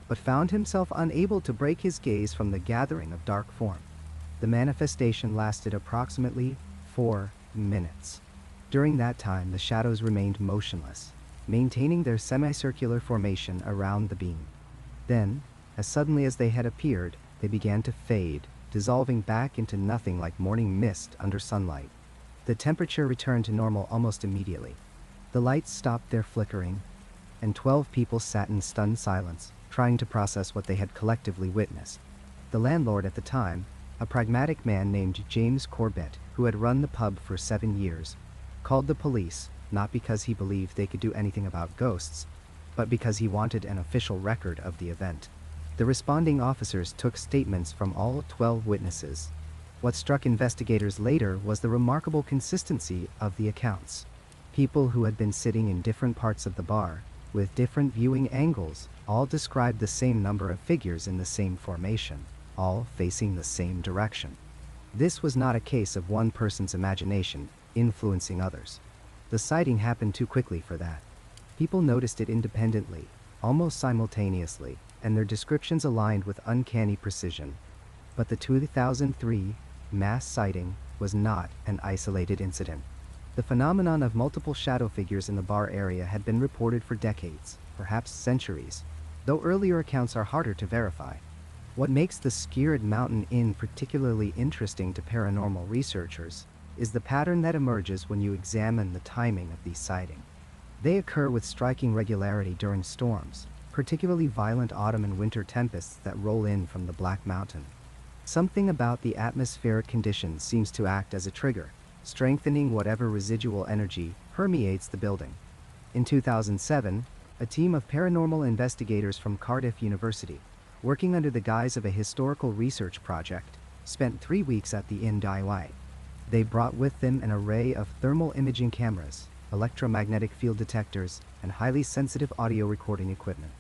but found himself unable to break his gaze from the gathering of dark form. The manifestation lasted approximately 4 minutes. During that time, the shadows remained motionless, maintaining their semicircular formation around the beam. Then, as suddenly as they had appeared, they began to fade, dissolving back into nothing like morning mist under sunlight. The temperature returned to normal almost immediately. The lights stopped their flickering, and 12 people sat in stunned silence, trying to process what they had collectively witnessed. The landlord at the time, a pragmatic man named James Corbett, who had run the pub for 7 years, called the police, not because he believed they could do anything about ghosts, but because he wanted an official record of the event. The responding officers took statements from all 12 witnesses. What struck investigators later was the remarkable consistency of the accounts. People who had been sitting in different parts of the bar, with different viewing angles, all described the same number of figures in the same formation, all facing the same direction. This was not a case of one person's imagination influencing others. The sighting happened too quickly for that. People noticed it independently, almost simultaneously, and their descriptions aligned with uncanny precision. But the 2003 mass sighting was not an isolated incident. The phenomenon of multiple shadow figures in the bar area had been reported for decades, perhaps centuries, though earlier accounts are harder to verify. What makes the Skirrid Mountain Inn particularly interesting to paranormal researchers is the pattern that emerges when you examine the timing of these sightings. They occur with striking regularity during storms, particularly violent autumn and winter tempests that roll in from the Black Mountain. Something about the atmospheric conditions seems to act as a trigger, strengthening whatever residual energy permeates the building. In 2007, a team of paranormal investigators from Cardiff University, working under the guise of a historical research project, spent 3 weeks at the inn DIY. They brought with them an array of thermal imaging cameras, electromagnetic field detectors, and highly sensitive audio recording equipment.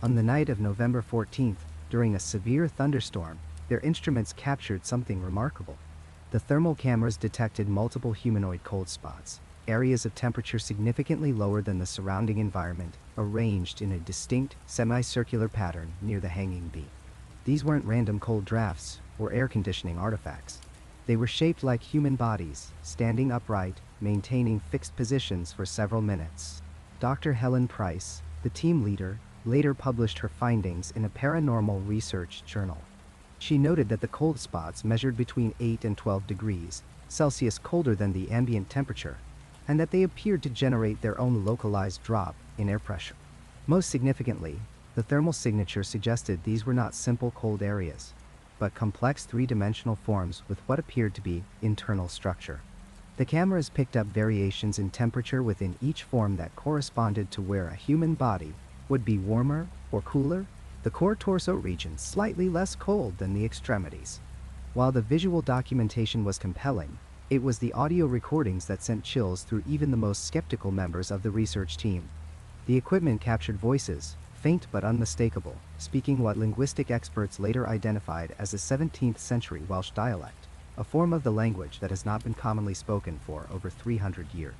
On the night of November 14th, during a severe thunderstorm, their instruments captured something remarkable. The thermal cameras detected multiple humanoid cold spots, areas of temperature significantly lower than the surrounding environment, arranged in a distinct, semicircular pattern near the hanging beam. These weren't random cold drafts or air conditioning artifacts. They were shaped like human bodies, standing upright, maintaining fixed positions for several minutes. Dr. Helen Price, the team leader, later published her findings in a paranormal research journal. She noted that the cold spots measured between 8 and 12 degrees Celsius colder than the ambient temperature, and that they appeared to generate their own localized drop in air pressure. Most significantly, the thermal signature suggested these were not simple cold areas, but complex three-dimensional forms with what appeared to be internal structure. The cameras picked up variations in temperature within each form that corresponded to where a human body would be warmer or cooler, the core torso region slightly less cold than the extremities. While the visual documentation was compelling, it was the audio recordings that sent chills through even the most skeptical members of the research team. The equipment captured voices, faint but unmistakable, speaking what linguistic experts later identified as a 17th century Welsh dialect, a form of the language that has not been commonly spoken for over 300 years.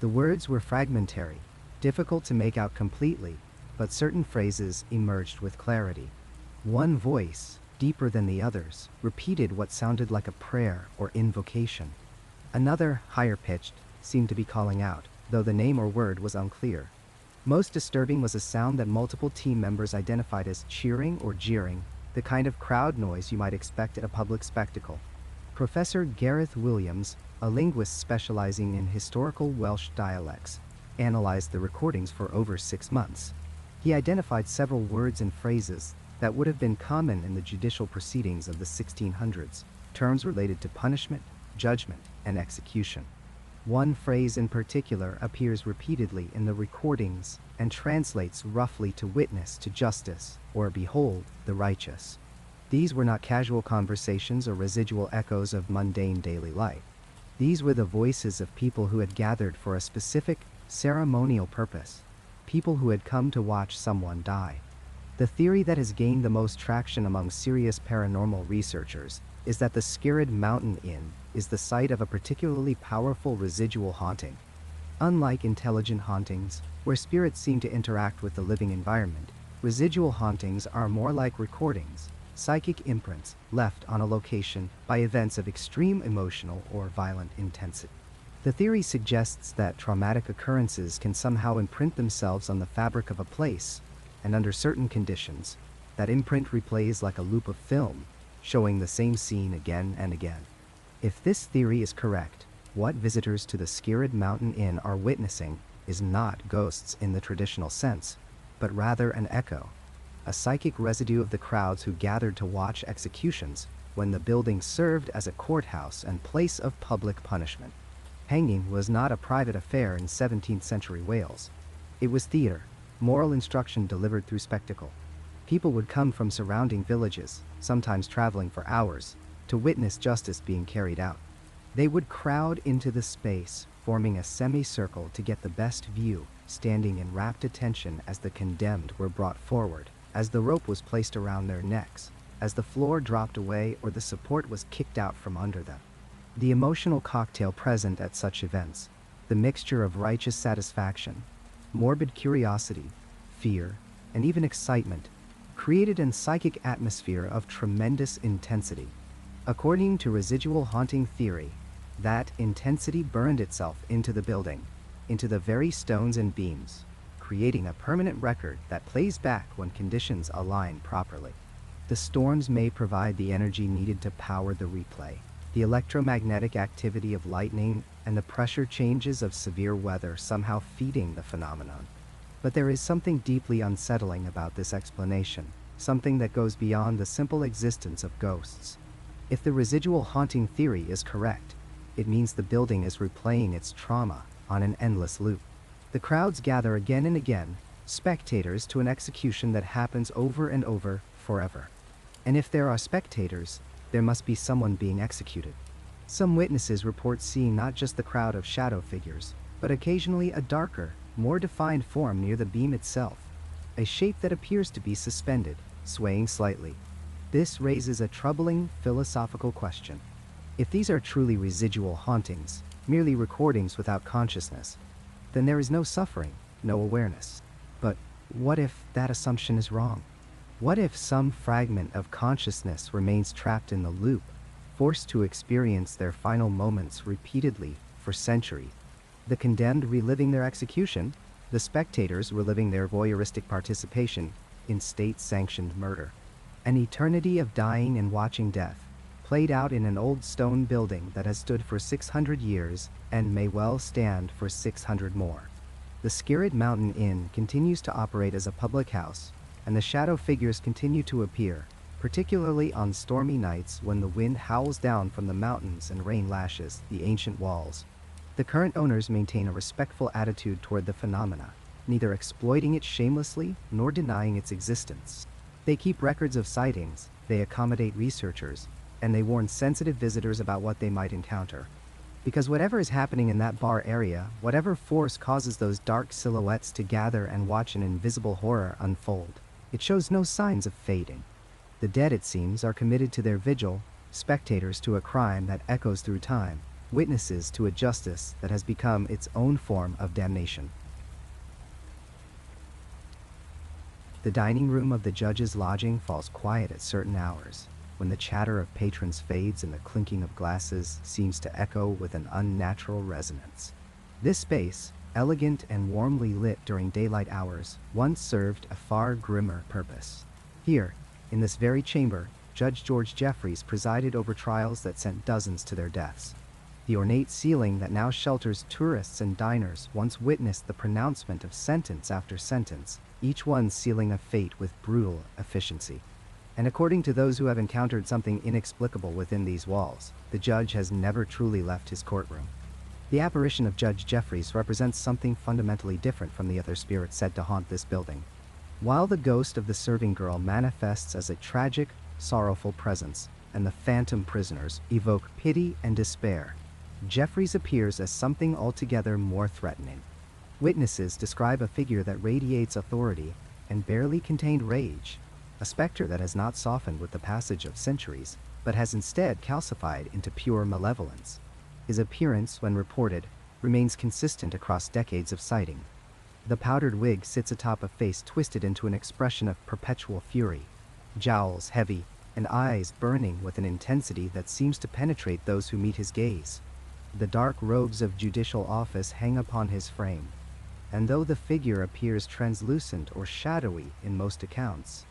The words were fragmentary, difficult to make out completely, but certain phrases emerged with clarity. One voice, deeper than the others, repeated what sounded like a prayer or invocation. Another, higher-pitched, seemed to be calling out, though the name or word was unclear. Most disturbing was a sound that multiple team members identified as cheering or jeering, the kind of crowd noise you might expect at a public spectacle. Professor Gareth Williams, a linguist specializing in historical Welsh dialects, analyzed the recordings for over 6 months. He identified several words and phrases that would have been common in the judicial proceedings of the 1600s, terms related to punishment, judgment, and execution. One phrase in particular appears repeatedly in the recordings and translates roughly to witness to justice or behold the righteous. These were not casual conversations or residual echoes of mundane daily life. These were the voices of people who had gathered for a specific ceremonial purpose, people who had come to watch someone die. The theory that has gained the most traction among serious paranormal researchers is that the Skirrid Mountain Inn is the site of a particularly powerful residual haunting. Unlike intelligent hauntings, where spirits seem to interact with the living environment, residual hauntings are more like recordings, psychic imprints left on a location by events of extreme emotional or violent intensity. The theory suggests that traumatic occurrences can somehow imprint themselves on the fabric of a place, and under certain conditions, that imprint replays like a loop of film, showing the same scene again and again. If this theory is correct, what visitors to the Skirrid Mountain Inn are witnessing is not ghosts in the traditional sense, but rather an echo, a psychic residue of the crowds who gathered to watch executions when the building served as a courthouse and place of public punishment. Hanging was not a private affair in 17th century Wales. It was theater, moral instruction delivered through spectacle. People would come from surrounding villages, sometimes traveling for hours, to witness justice being carried out. They would crowd into the space, forming a semicircle to get the best view, standing in rapt attention as the condemned were brought forward, as the rope was placed around their necks, as the floor dropped away or the support was kicked out from under them. The emotional cocktail present at such events, the mixture of righteous satisfaction, morbid curiosity, fear, and even excitement, created a psychic atmosphere of tremendous intensity. According to residual haunting theory, that intensity burned itself into the building, into the very stones and beams, creating a permanent record that plays back when conditions align properly. The storms may provide the energy needed to power the replay, the electromagnetic activity of lightning and the pressure changes of severe weather somehow feeding the phenomenon. But there is something deeply unsettling about this explanation, something that goes beyond the simple existence of ghosts. If the residual haunting theory is correct, it means the building is replaying its trauma on an endless loop. The crowds gather again and again, spectators to an execution that happens over and over forever. And if there are spectators, there must be someone being executed. Some witnesses report seeing not just the crowd of shadow figures, but occasionally a darker, more defined form near the beam itself, a shape that appears to be suspended, swaying slightly. This raises a troubling philosophical question. If these are truly residual hauntings, merely recordings without consciousness, then there is no suffering, no awareness. But what if that assumption is wrong? What if some fragment of consciousness remains trapped in the loop, forced to experience their final moments repeatedly for centuries? The condemned reliving their execution, the spectators reliving their voyeuristic participation in state-sanctioned murder. An eternity of dying and watching death, played out in an old stone building that has stood for 600 years and may well stand for 600 more. The Skirrid Mountain Inn continues to operate as a public house, and the shadow figures continue to appear, particularly on stormy nights when the wind howls down from the mountains and rain lashes the ancient walls. The current owners maintain a respectful attitude toward the phenomena, neither exploiting it shamelessly nor denying its existence. They keep records of sightings, they accommodate researchers, and they warn sensitive visitors about what they might encounter. Because whatever is happening in that bar area, whatever force causes those dark silhouettes to gather and watch an invisible horror unfold, it shows no signs of fading. The dead, it seems, are committed to their vigil, spectators to a crime that echoes through time, witnesses to a justice that has become its own form of damnation. The dining room of the judge's lodging falls quiet at certain hours, when the chatter of patrons fades and the clinking of glasses seems to echo with an unnatural resonance. This space, elegant and warmly lit during daylight hours, once served a far grimmer purpose. Here, in this very chamber, Judge George Jeffreys presided over trials that sent dozens to their deaths. The ornate ceiling that now shelters tourists and diners once witnessed the pronouncement of sentence after sentence, each one sealing a fate with brutal efficiency. And according to those who have encountered something inexplicable within these walls, the judge has never truly left his courtroom. The apparition of Judge Jeffreys represents something fundamentally different from the other spirits said to haunt this building. While the ghost of the serving girl manifests as a tragic, sorrowful presence, and the phantom prisoners evoke pity and despair, Jeffreys appears as something altogether more threatening. Witnesses describe a figure that radiates authority and barely contained rage, a specter that has not softened with the passage of centuries, but has instead calcified into pure malevolence. His appearance, when reported, remains consistent across decades of sighting. The powdered wig sits atop a face twisted into an expression of perpetual fury, jowls heavy and eyes burning with an intensity that seems to penetrate those who meet his gaze. The dark robes of judicial office hang upon his frame, and though the figure appears translucent or shadowy in most accounts,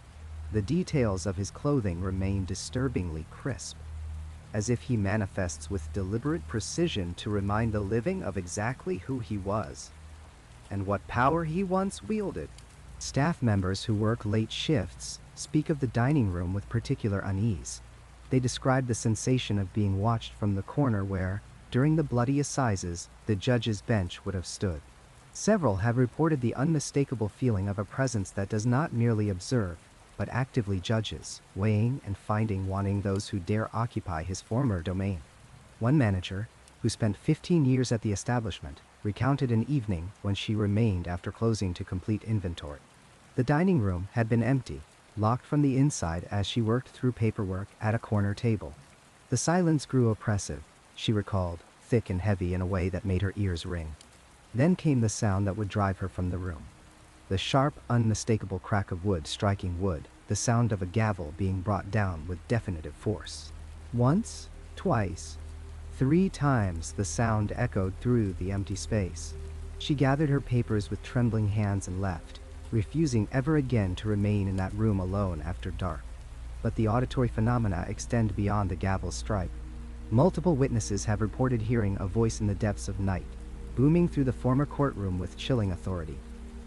the details of his clothing remain disturbingly crisp, as if he manifests with deliberate precision to remind the living of exactly who he was and what power he once wielded. Staff members who work late shifts speak of the dining room with particular unease. They describe the sensation of being watched from the corner where, during the bloody assizes, the judge's bench would have stood. Several have reported the unmistakable feeling of a presence that does not merely observe, but actively judges, weighing and wanting those who dare occupy his former domain. One manager, who spent 15 years at the establishment, recounted an evening when she remained after closing to complete inventory. The dining room had been empty, locked from the inside as she worked through paperwork at a corner table. The silence grew oppressive, she recalled, thick and heavy in a way that made her ears ring. Then came the sound that would drive her from the room. The sharp, unmistakable crack of wood striking wood, the sound of a gavel being brought down with definitive force. Once, twice, 3 times the sound echoed through the empty space. She gathered her papers with trembling hands and left, refusing ever again to remain in that room alone after dark. But the auditory phenomena extend beyond the gavel's strike. Multiple witnesses have reported hearing a voice in the depths of night, booming through the former courtroom with chilling authority.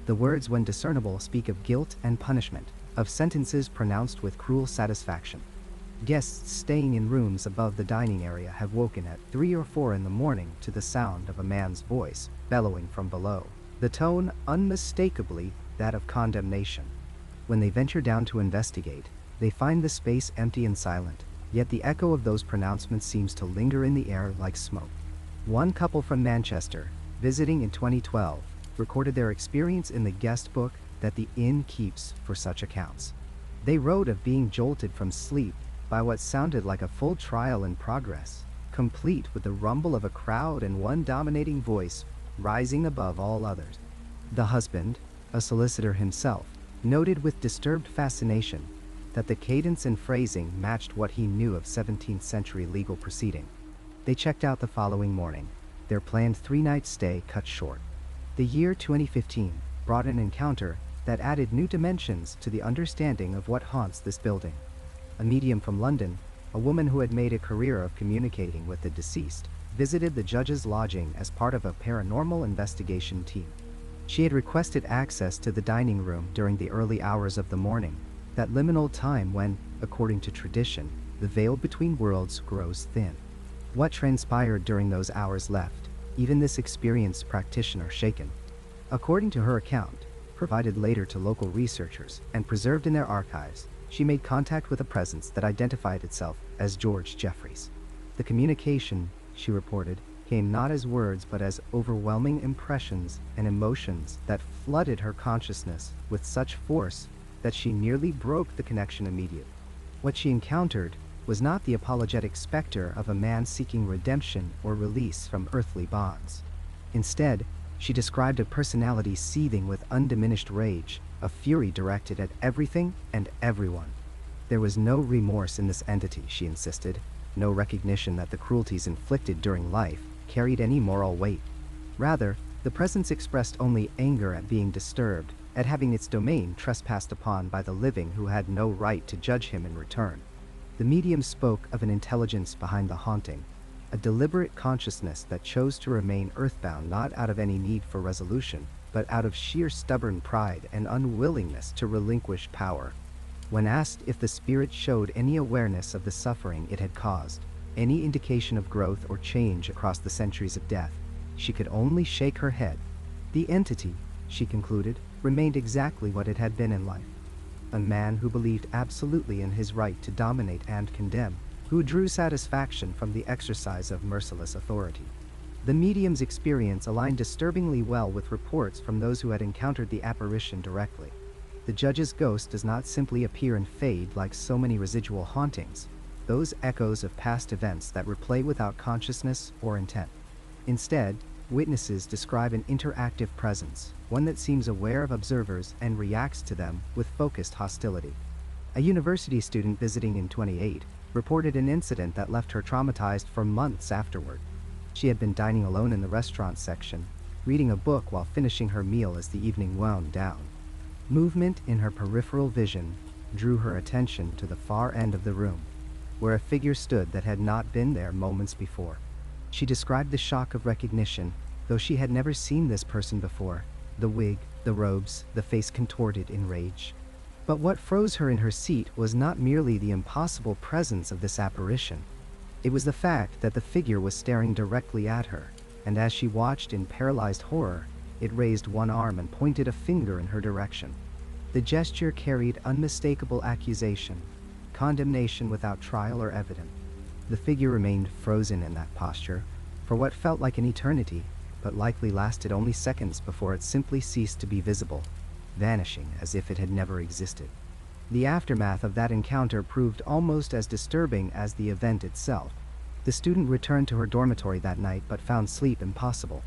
The words, when discernible, speak of guilt and punishment, of sentences pronounced with cruel satisfaction. Guests staying in rooms above the dining area have woken at 3 or 4 in the morning to the sound of a man's voice bellowing from below, the tone unmistakably that of condemnation. When they venture down to investigate, they find the space empty and silent, yet the echo of those pronouncements seems to linger in the air like smoke. One couple from Manchester, visiting in 2012, recorded their experience in the guest book that the inn keeps for such accounts. They wrote of being jolted from sleep by what sounded like a full trial in progress, complete with the rumble of a crowd and one dominating voice rising above all others. The husband, a solicitor himself, noted with disturbed fascination that the cadence and phrasing matched what he knew of 17th century legal proceeding. They checked out the following morning, their planned 3-night stay cut short. The year 2015 brought an encounter that added new dimensions to the understanding of what haunts this building. a medium from London, a woman who had made a career of communicating with the deceased, visited the judge's lodging as part of a paranormal investigation team. She had requested access to the dining room during the early hours of the morning, that liminal time when, according to tradition, the veil between worlds grows thin. What transpired during those hours left even this experienced practitioner shaken. According to her account, provided later to local researchers and preserved in their archives, she made contact with a presence that identified itself as George Jeffreys. The communication, she reported, came not as words but as overwhelming impressions and emotions that flooded her consciousness with such force that she nearly broke the connection immediately. What she encountered was not the apologetic specter of a man seeking redemption or release from earthly bonds. Instead, she described a personality seething with undiminished rage, a fury directed at everything and everyone. There was no remorse in this entity, she insisted, no recognition that the cruelties inflicted during life carried any moral weight. Rather, the presence expressed only anger at being disturbed, at having its domain trespassed upon by the living who had no right to judge him in return. The medium spoke of an intelligence behind the haunting, a deliberate consciousness that chose to remain earthbound not out of any need for resolution, but out of sheer stubborn pride and unwillingness to relinquish power. When asked if the spirit showed any awareness of the suffering it had caused, any indication of growth or change across the centuries of death, she could only shake her head. The entity, she concluded, remained exactly what it had been in life. A man who believed absolutely in his right to dominate and condemn, who drew satisfaction from the exercise of merciless authority. The medium's experience aligned disturbingly well with reports from those who had encountered the apparition directly. The judge's ghost does not simply appear and fade like so many residual hauntings, those echoes of past events that replay without consciousness or intent. Instead, witnesses describe an interactive presence, one that seems aware of observers and reacts to them with focused hostility. A university student visiting in 2008 reported an incident that left her traumatized for months afterward. She had been dining alone in the restaurant section, reading a book while finishing her meal as the evening wound down. Movement in her peripheral vision drew her attention to the far end of the room, where a figure stood that had not been there moments before. She described the shock of recognition, though she had never seen this person before, the wig, the robes, the face contorted in rage. But what froze her in her seat was not merely the impossible presence of this apparition. It was the fact that the figure was staring directly at her, and as she watched in paralyzed horror, it raised one arm and pointed a finger in her direction. The gesture carried unmistakable accusation, condemnation without trial or evidence. The figure remained frozen in that posture for what felt like an eternity, but likely lasted only seconds before it simply ceased to be visible, vanishing as if it had never existed. The aftermath of that encounter proved almost as disturbing as the event itself. The student returned to her dormitory that night but found sleep impossible.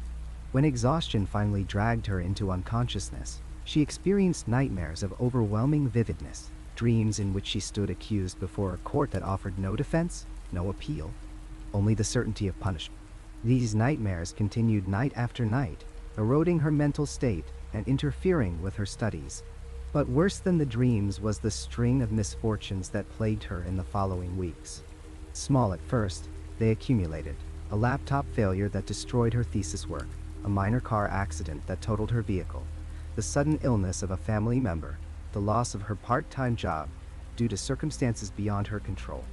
When exhaustion finally dragged her into unconsciousness, she experienced nightmares of overwhelming vividness, dreams in which she stood accused before a court that offered no defense, no appeal, only the certainty of punishment. These nightmares continued night after night, eroding her mental state and interfering with her studies. But worse than the dreams was the string of misfortunes that plagued her in the following weeks. Small at first, they accumulated: a laptop failure that destroyed her thesis work, a minor car accident that totaled her vehicle, the sudden illness of a family member, the loss of her part-time job due to circumstances beyond her control.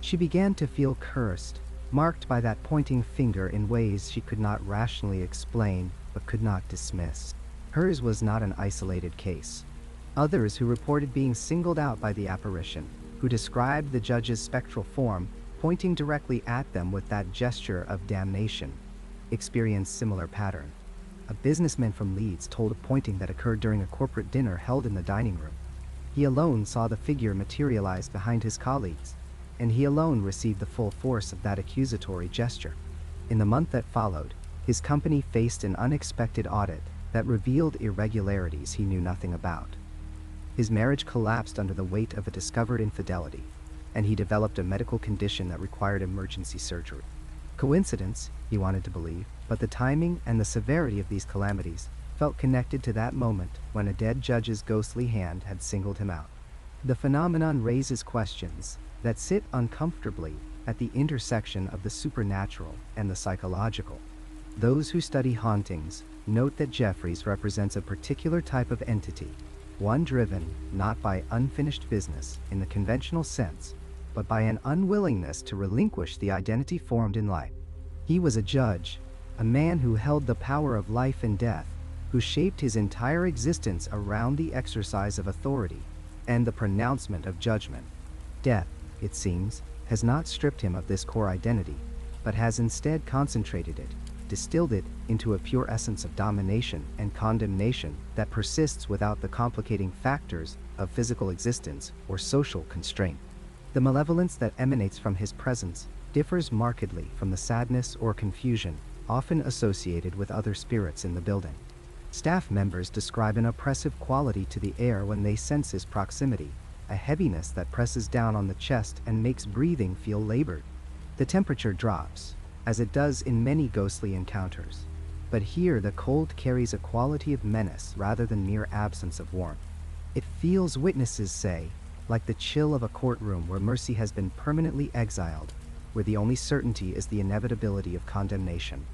She began to feel cursed, marked by that pointing finger in ways she could not rationally explain but could not dismiss. Hers was not an isolated case. Others who reported being singled out by the apparition, who described the judge's spectral form pointing directly at them with that gesture of damnation, experienced similar pattern. A businessman from Leeds told of pointing that occurred during a corporate dinner held in the dining room. He alone saw the figure materialize behind his colleagues, and he alone received the full force of that accusatory gesture. In the month that followed, his company faced an unexpected audit that revealed irregularities he knew nothing about. His marriage collapsed under the weight of a discovered infidelity, and he developed a medical condition that required emergency surgery. Coincidence, he wanted to believe, but the timing and the severity of these calamities felt connected to that moment when a dead judge's ghostly hand had singled him out. The phenomenon raises questions. that sit uncomfortably at the intersection of the supernatural and the psychological. Those who study hauntings note that Jeffries represents a particular type of entity, one driven not by unfinished business in the conventional sense, but by an unwillingness to relinquish the identity formed in life. He was a judge, a man who held the power of life and death, who shaped his entire existence around the exercise of authority and the pronouncement of judgment. Death, it seems, has not stripped him of this core identity, but has instead concentrated it, distilled it into a pure essence of domination and condemnation that persists without the complicating factors of physical existence or social constraint. The malevolence that emanates from his presence differs markedly from the sadness or confusion often associated with other spirits in the building. Staff members describe an oppressive quality to the air when they sense his proximity, a heaviness that presses down on the chest and makes breathing feel labored. The temperature drops, as it does in many ghostly encounters, but here the cold carries a quality of menace rather than mere absence of warmth. It feels, witnesses say, like the chill of a courtroom where mercy has been permanently exiled, where the only certainty is the inevitability of condemnation.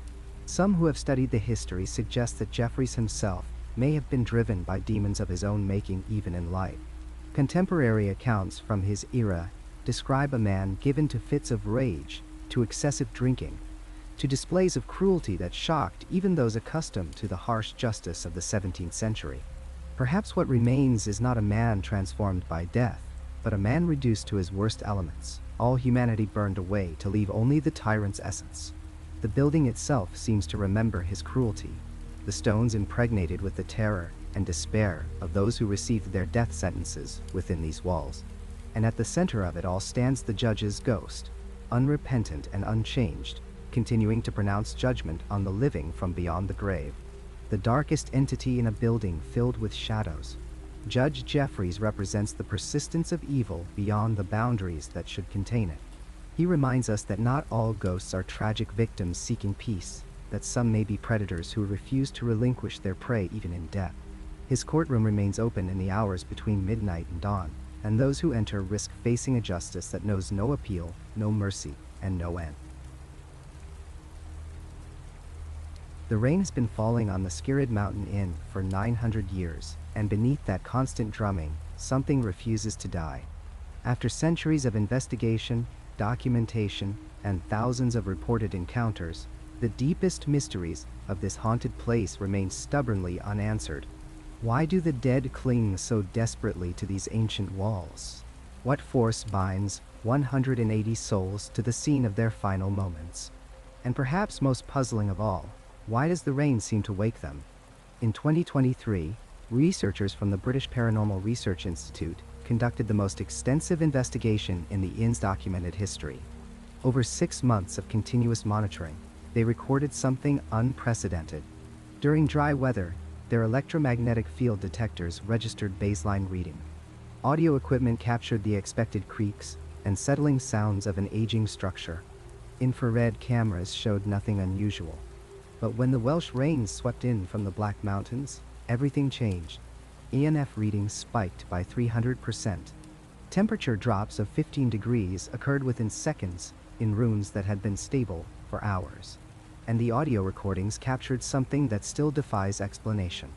Some who have studied the history suggest that Jeffries himself may have been driven by demons of his own making even in life. Contemporary accounts from his era describe a man given to fits of rage, to excessive drinking, to displays of cruelty that shocked even those accustomed to the harsh justice of the 17th century. Perhaps what remains is not a man transformed by death, but a man reduced to his worst elements, all humanity burned away to leave only the tyrant's essence. The building itself seems to remember his cruelty, the stones impregnated with the terror and despair of those who received their death sentences within these walls. And at the center of it all stands the judge's ghost, unrepentant and unchanged, continuing to pronounce judgment on the living from beyond the grave. The darkest entity in a building filled with shadows. Judge Jeffries represents the persistence of evil beyond the boundaries that should contain it. He reminds us that not all ghosts are tragic victims seeking peace, that some may be predators who refuse to relinquish their prey even in death. His courtroom remains open in the hours between midnight and dawn, and those who enter risk facing a justice that knows no appeal, no mercy, and no end. The rain has been falling on the Skirrid Mountain Inn for 900 years, and beneath that constant drumming, something refuses to die. After centuries of investigation, documentation, and thousands of reported encounters, the deepest mysteries of this haunted place remain stubbornly unanswered. Why do the dead cling so desperately to these ancient walls? What force binds 180 souls to the scene of their final moments? And perhaps most puzzling of all, why does the rain seem to wake them? In 2023, researchers from the British Paranormal Research Institute conducted the most extensive investigation in the inn's documented history. Over 6 months of continuous monitoring, they recorded something unprecedented. During dry weather, their electromagnetic field detectors registered baseline reading. Audio equipment captured the expected creaks and settling sounds of an aging structure. Infrared cameras showed nothing unusual. But when the Welsh rains swept in from the Black Mountains, everything changed. EMF readings spiked by 300%. Temperature drops of 15 degrees occurred within seconds in rooms that had been stable for hours. And the audio recordings captured something that still defies explanation.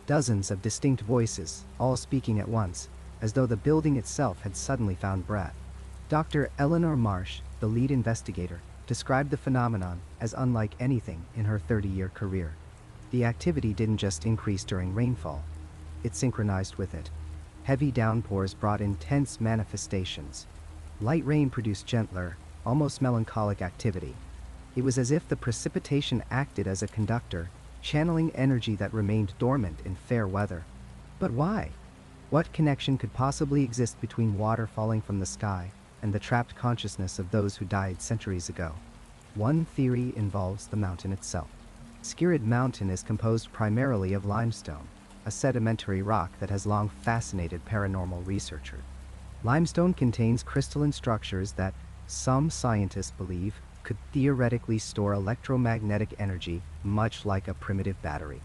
Dozens of distinct voices, all speaking at once, as though the building itself had suddenly found breath. Dr. Eleanor Marsh, the lead investigator, described the phenomenon as unlike anything in her 30-year career. The activity didn't just increase during rainfall. It synchronized with it. Heavy downpours brought intense manifestations. Light rain produced gentler, almost melancholic activity. It was as if the precipitation acted as a conductor, channeling energy that remained dormant in fair weather. But why? What connection could possibly exist between water falling from the sky and the trapped consciousness of those who died centuries ago? One theory involves the mountain itself. Skirrid Mountain is composed primarily of limestone, a sedimentary rock that has long fascinated paranormal researchers. Limestone contains crystalline structures that some scientists believe could theoretically store electromagnetic energy much like a primitive battery.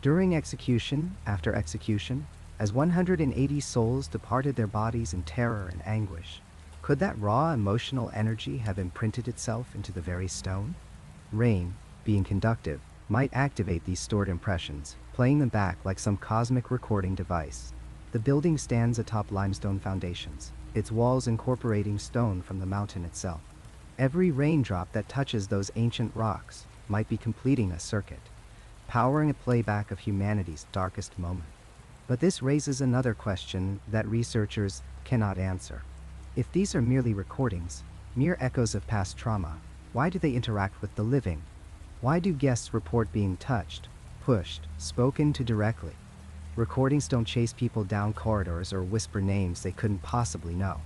During execution after execution, as 180 souls departed their bodies in terror and anguish, Could that raw emotional energy have imprinted itself into the very stone? Rain, being conductive, might activate these stored impressions, playing them back like some cosmic recording device. The building stands atop limestone foundations, its walls incorporating stone from the mountain itself. Every raindrop that touches those ancient rocks might be completing a circuit, powering a playback of humanity's darkest moment. But this raises another question that researchers cannot answer. If these are merely recordings, mere echoes of past trauma, why do they interact with the living? Why do guests report being touched, pushed, spoken to directly? Recordings don't chase people down corridors or whisper names they couldn't possibly know.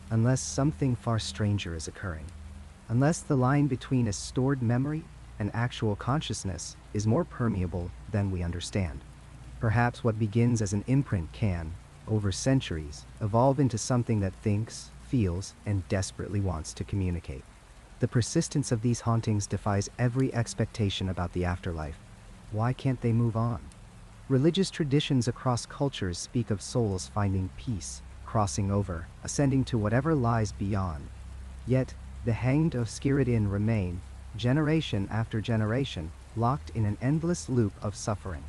Unless something far stranger is occurring. Unless the line between a stored memory and actual consciousness is more permeable than we understand. Perhaps what begins as an imprint can, over centuries, evolve into something that thinks, feels, and desperately wants to communicate. The persistence of these hauntings defies every expectation about the afterlife. Why can't they move on? Religious traditions across cultures speak of souls finding peace, crossing over, ascending to whatever lies beyond. Yet, the hanged of Skirrid Inn remain, generation after generation, locked in an endless loop of suffering.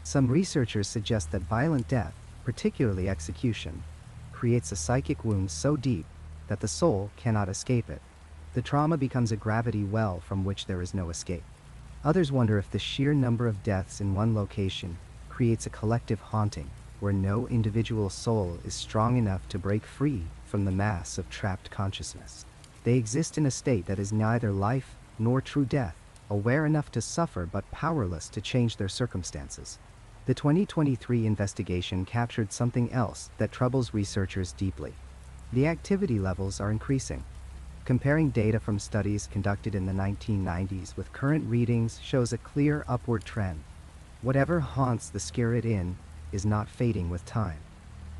Some researchers suggest that violent death, particularly execution, creates a psychic wound so deep that the soul cannot escape it. The trauma becomes a gravity well from which there is no escape. Others wonder if the sheer number of deaths in one location creates a collective haunting, where no individual soul is strong enough to break free from the mass of trapped consciousness. They exist in a state that is neither life nor true death, aware enough to suffer but powerless to change their circumstances. The 2023 investigation captured something else that troubles researchers deeply. The activity levels are increasing. Comparing data from studies conducted in the 1990s with current readings shows a clear upward trend. Whatever haunts the Skirrid Inn is not fading with time.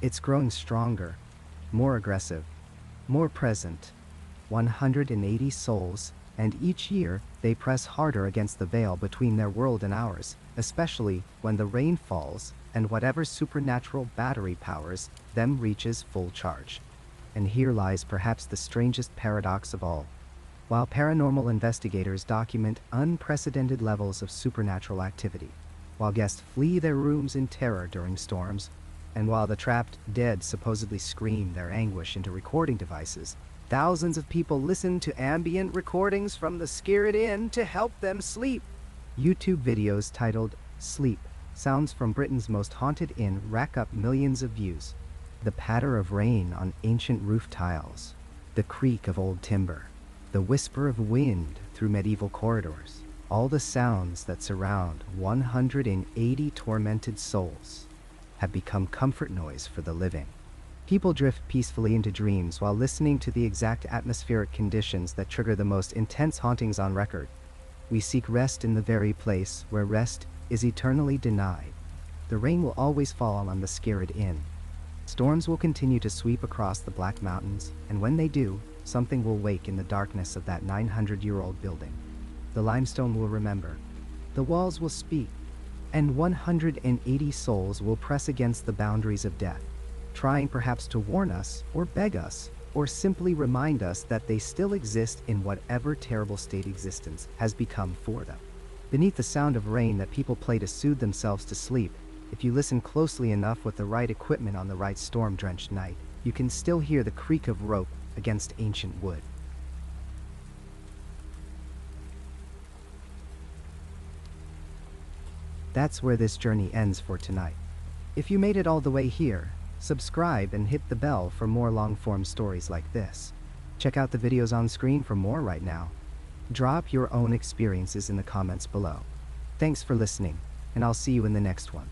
It's growing stronger, more aggressive, more present. 180 souls, and each year they press harder against the veil between their world and ours, especially when the rain falls and whatever supernatural battery powers them reaches full charge. And here lies perhaps the strangest paradox of all. While paranormal investigators document unprecedented levels of supernatural activity, while guests flee their rooms in terror during storms, and while the trapped dead supposedly scream their anguish into recording devices, thousands of people listen to ambient recordings from the Skirrid Inn to help them sleep. YouTube videos titled "Sleep: Sounds from Britain's Most Haunted Inn" rack up millions of views. The patter of rain on ancient roof tiles, the creak of old timber, the whisper of wind through medieval corridors, all the sounds that surround 180 tormented souls have become comfort noise for the living. People drift peacefully into dreams while listening to the exact atmospheric conditions that trigger the most intense hauntings on record. We seek rest in the very place where rest is eternally denied. The rain will always fall on the Skirrid Inn. Storms will continue to sweep across the Black Mountains, and when they do, something will wake in the darkness of that 900-year-old building. The limestone will remember, the walls will speak, and 180 souls will press against the boundaries of death, trying perhaps to warn us, or beg us, or simply remind us that they still exist in whatever terrible state existence has become for them. Beneath the sound of rain that people play to soothe themselves to sleep, if you listen closely enough with the right equipment on the right storm-drenched night, you can still hear the creak of rope against ancient wood. That's where this journey ends for tonight. If you made it all the way here, subscribe and hit the bell for more long-form stories like this. Check out the videos on screen for more right now. Drop your own experiences in the comments below. Thanks for listening, and I'll see you in the next one.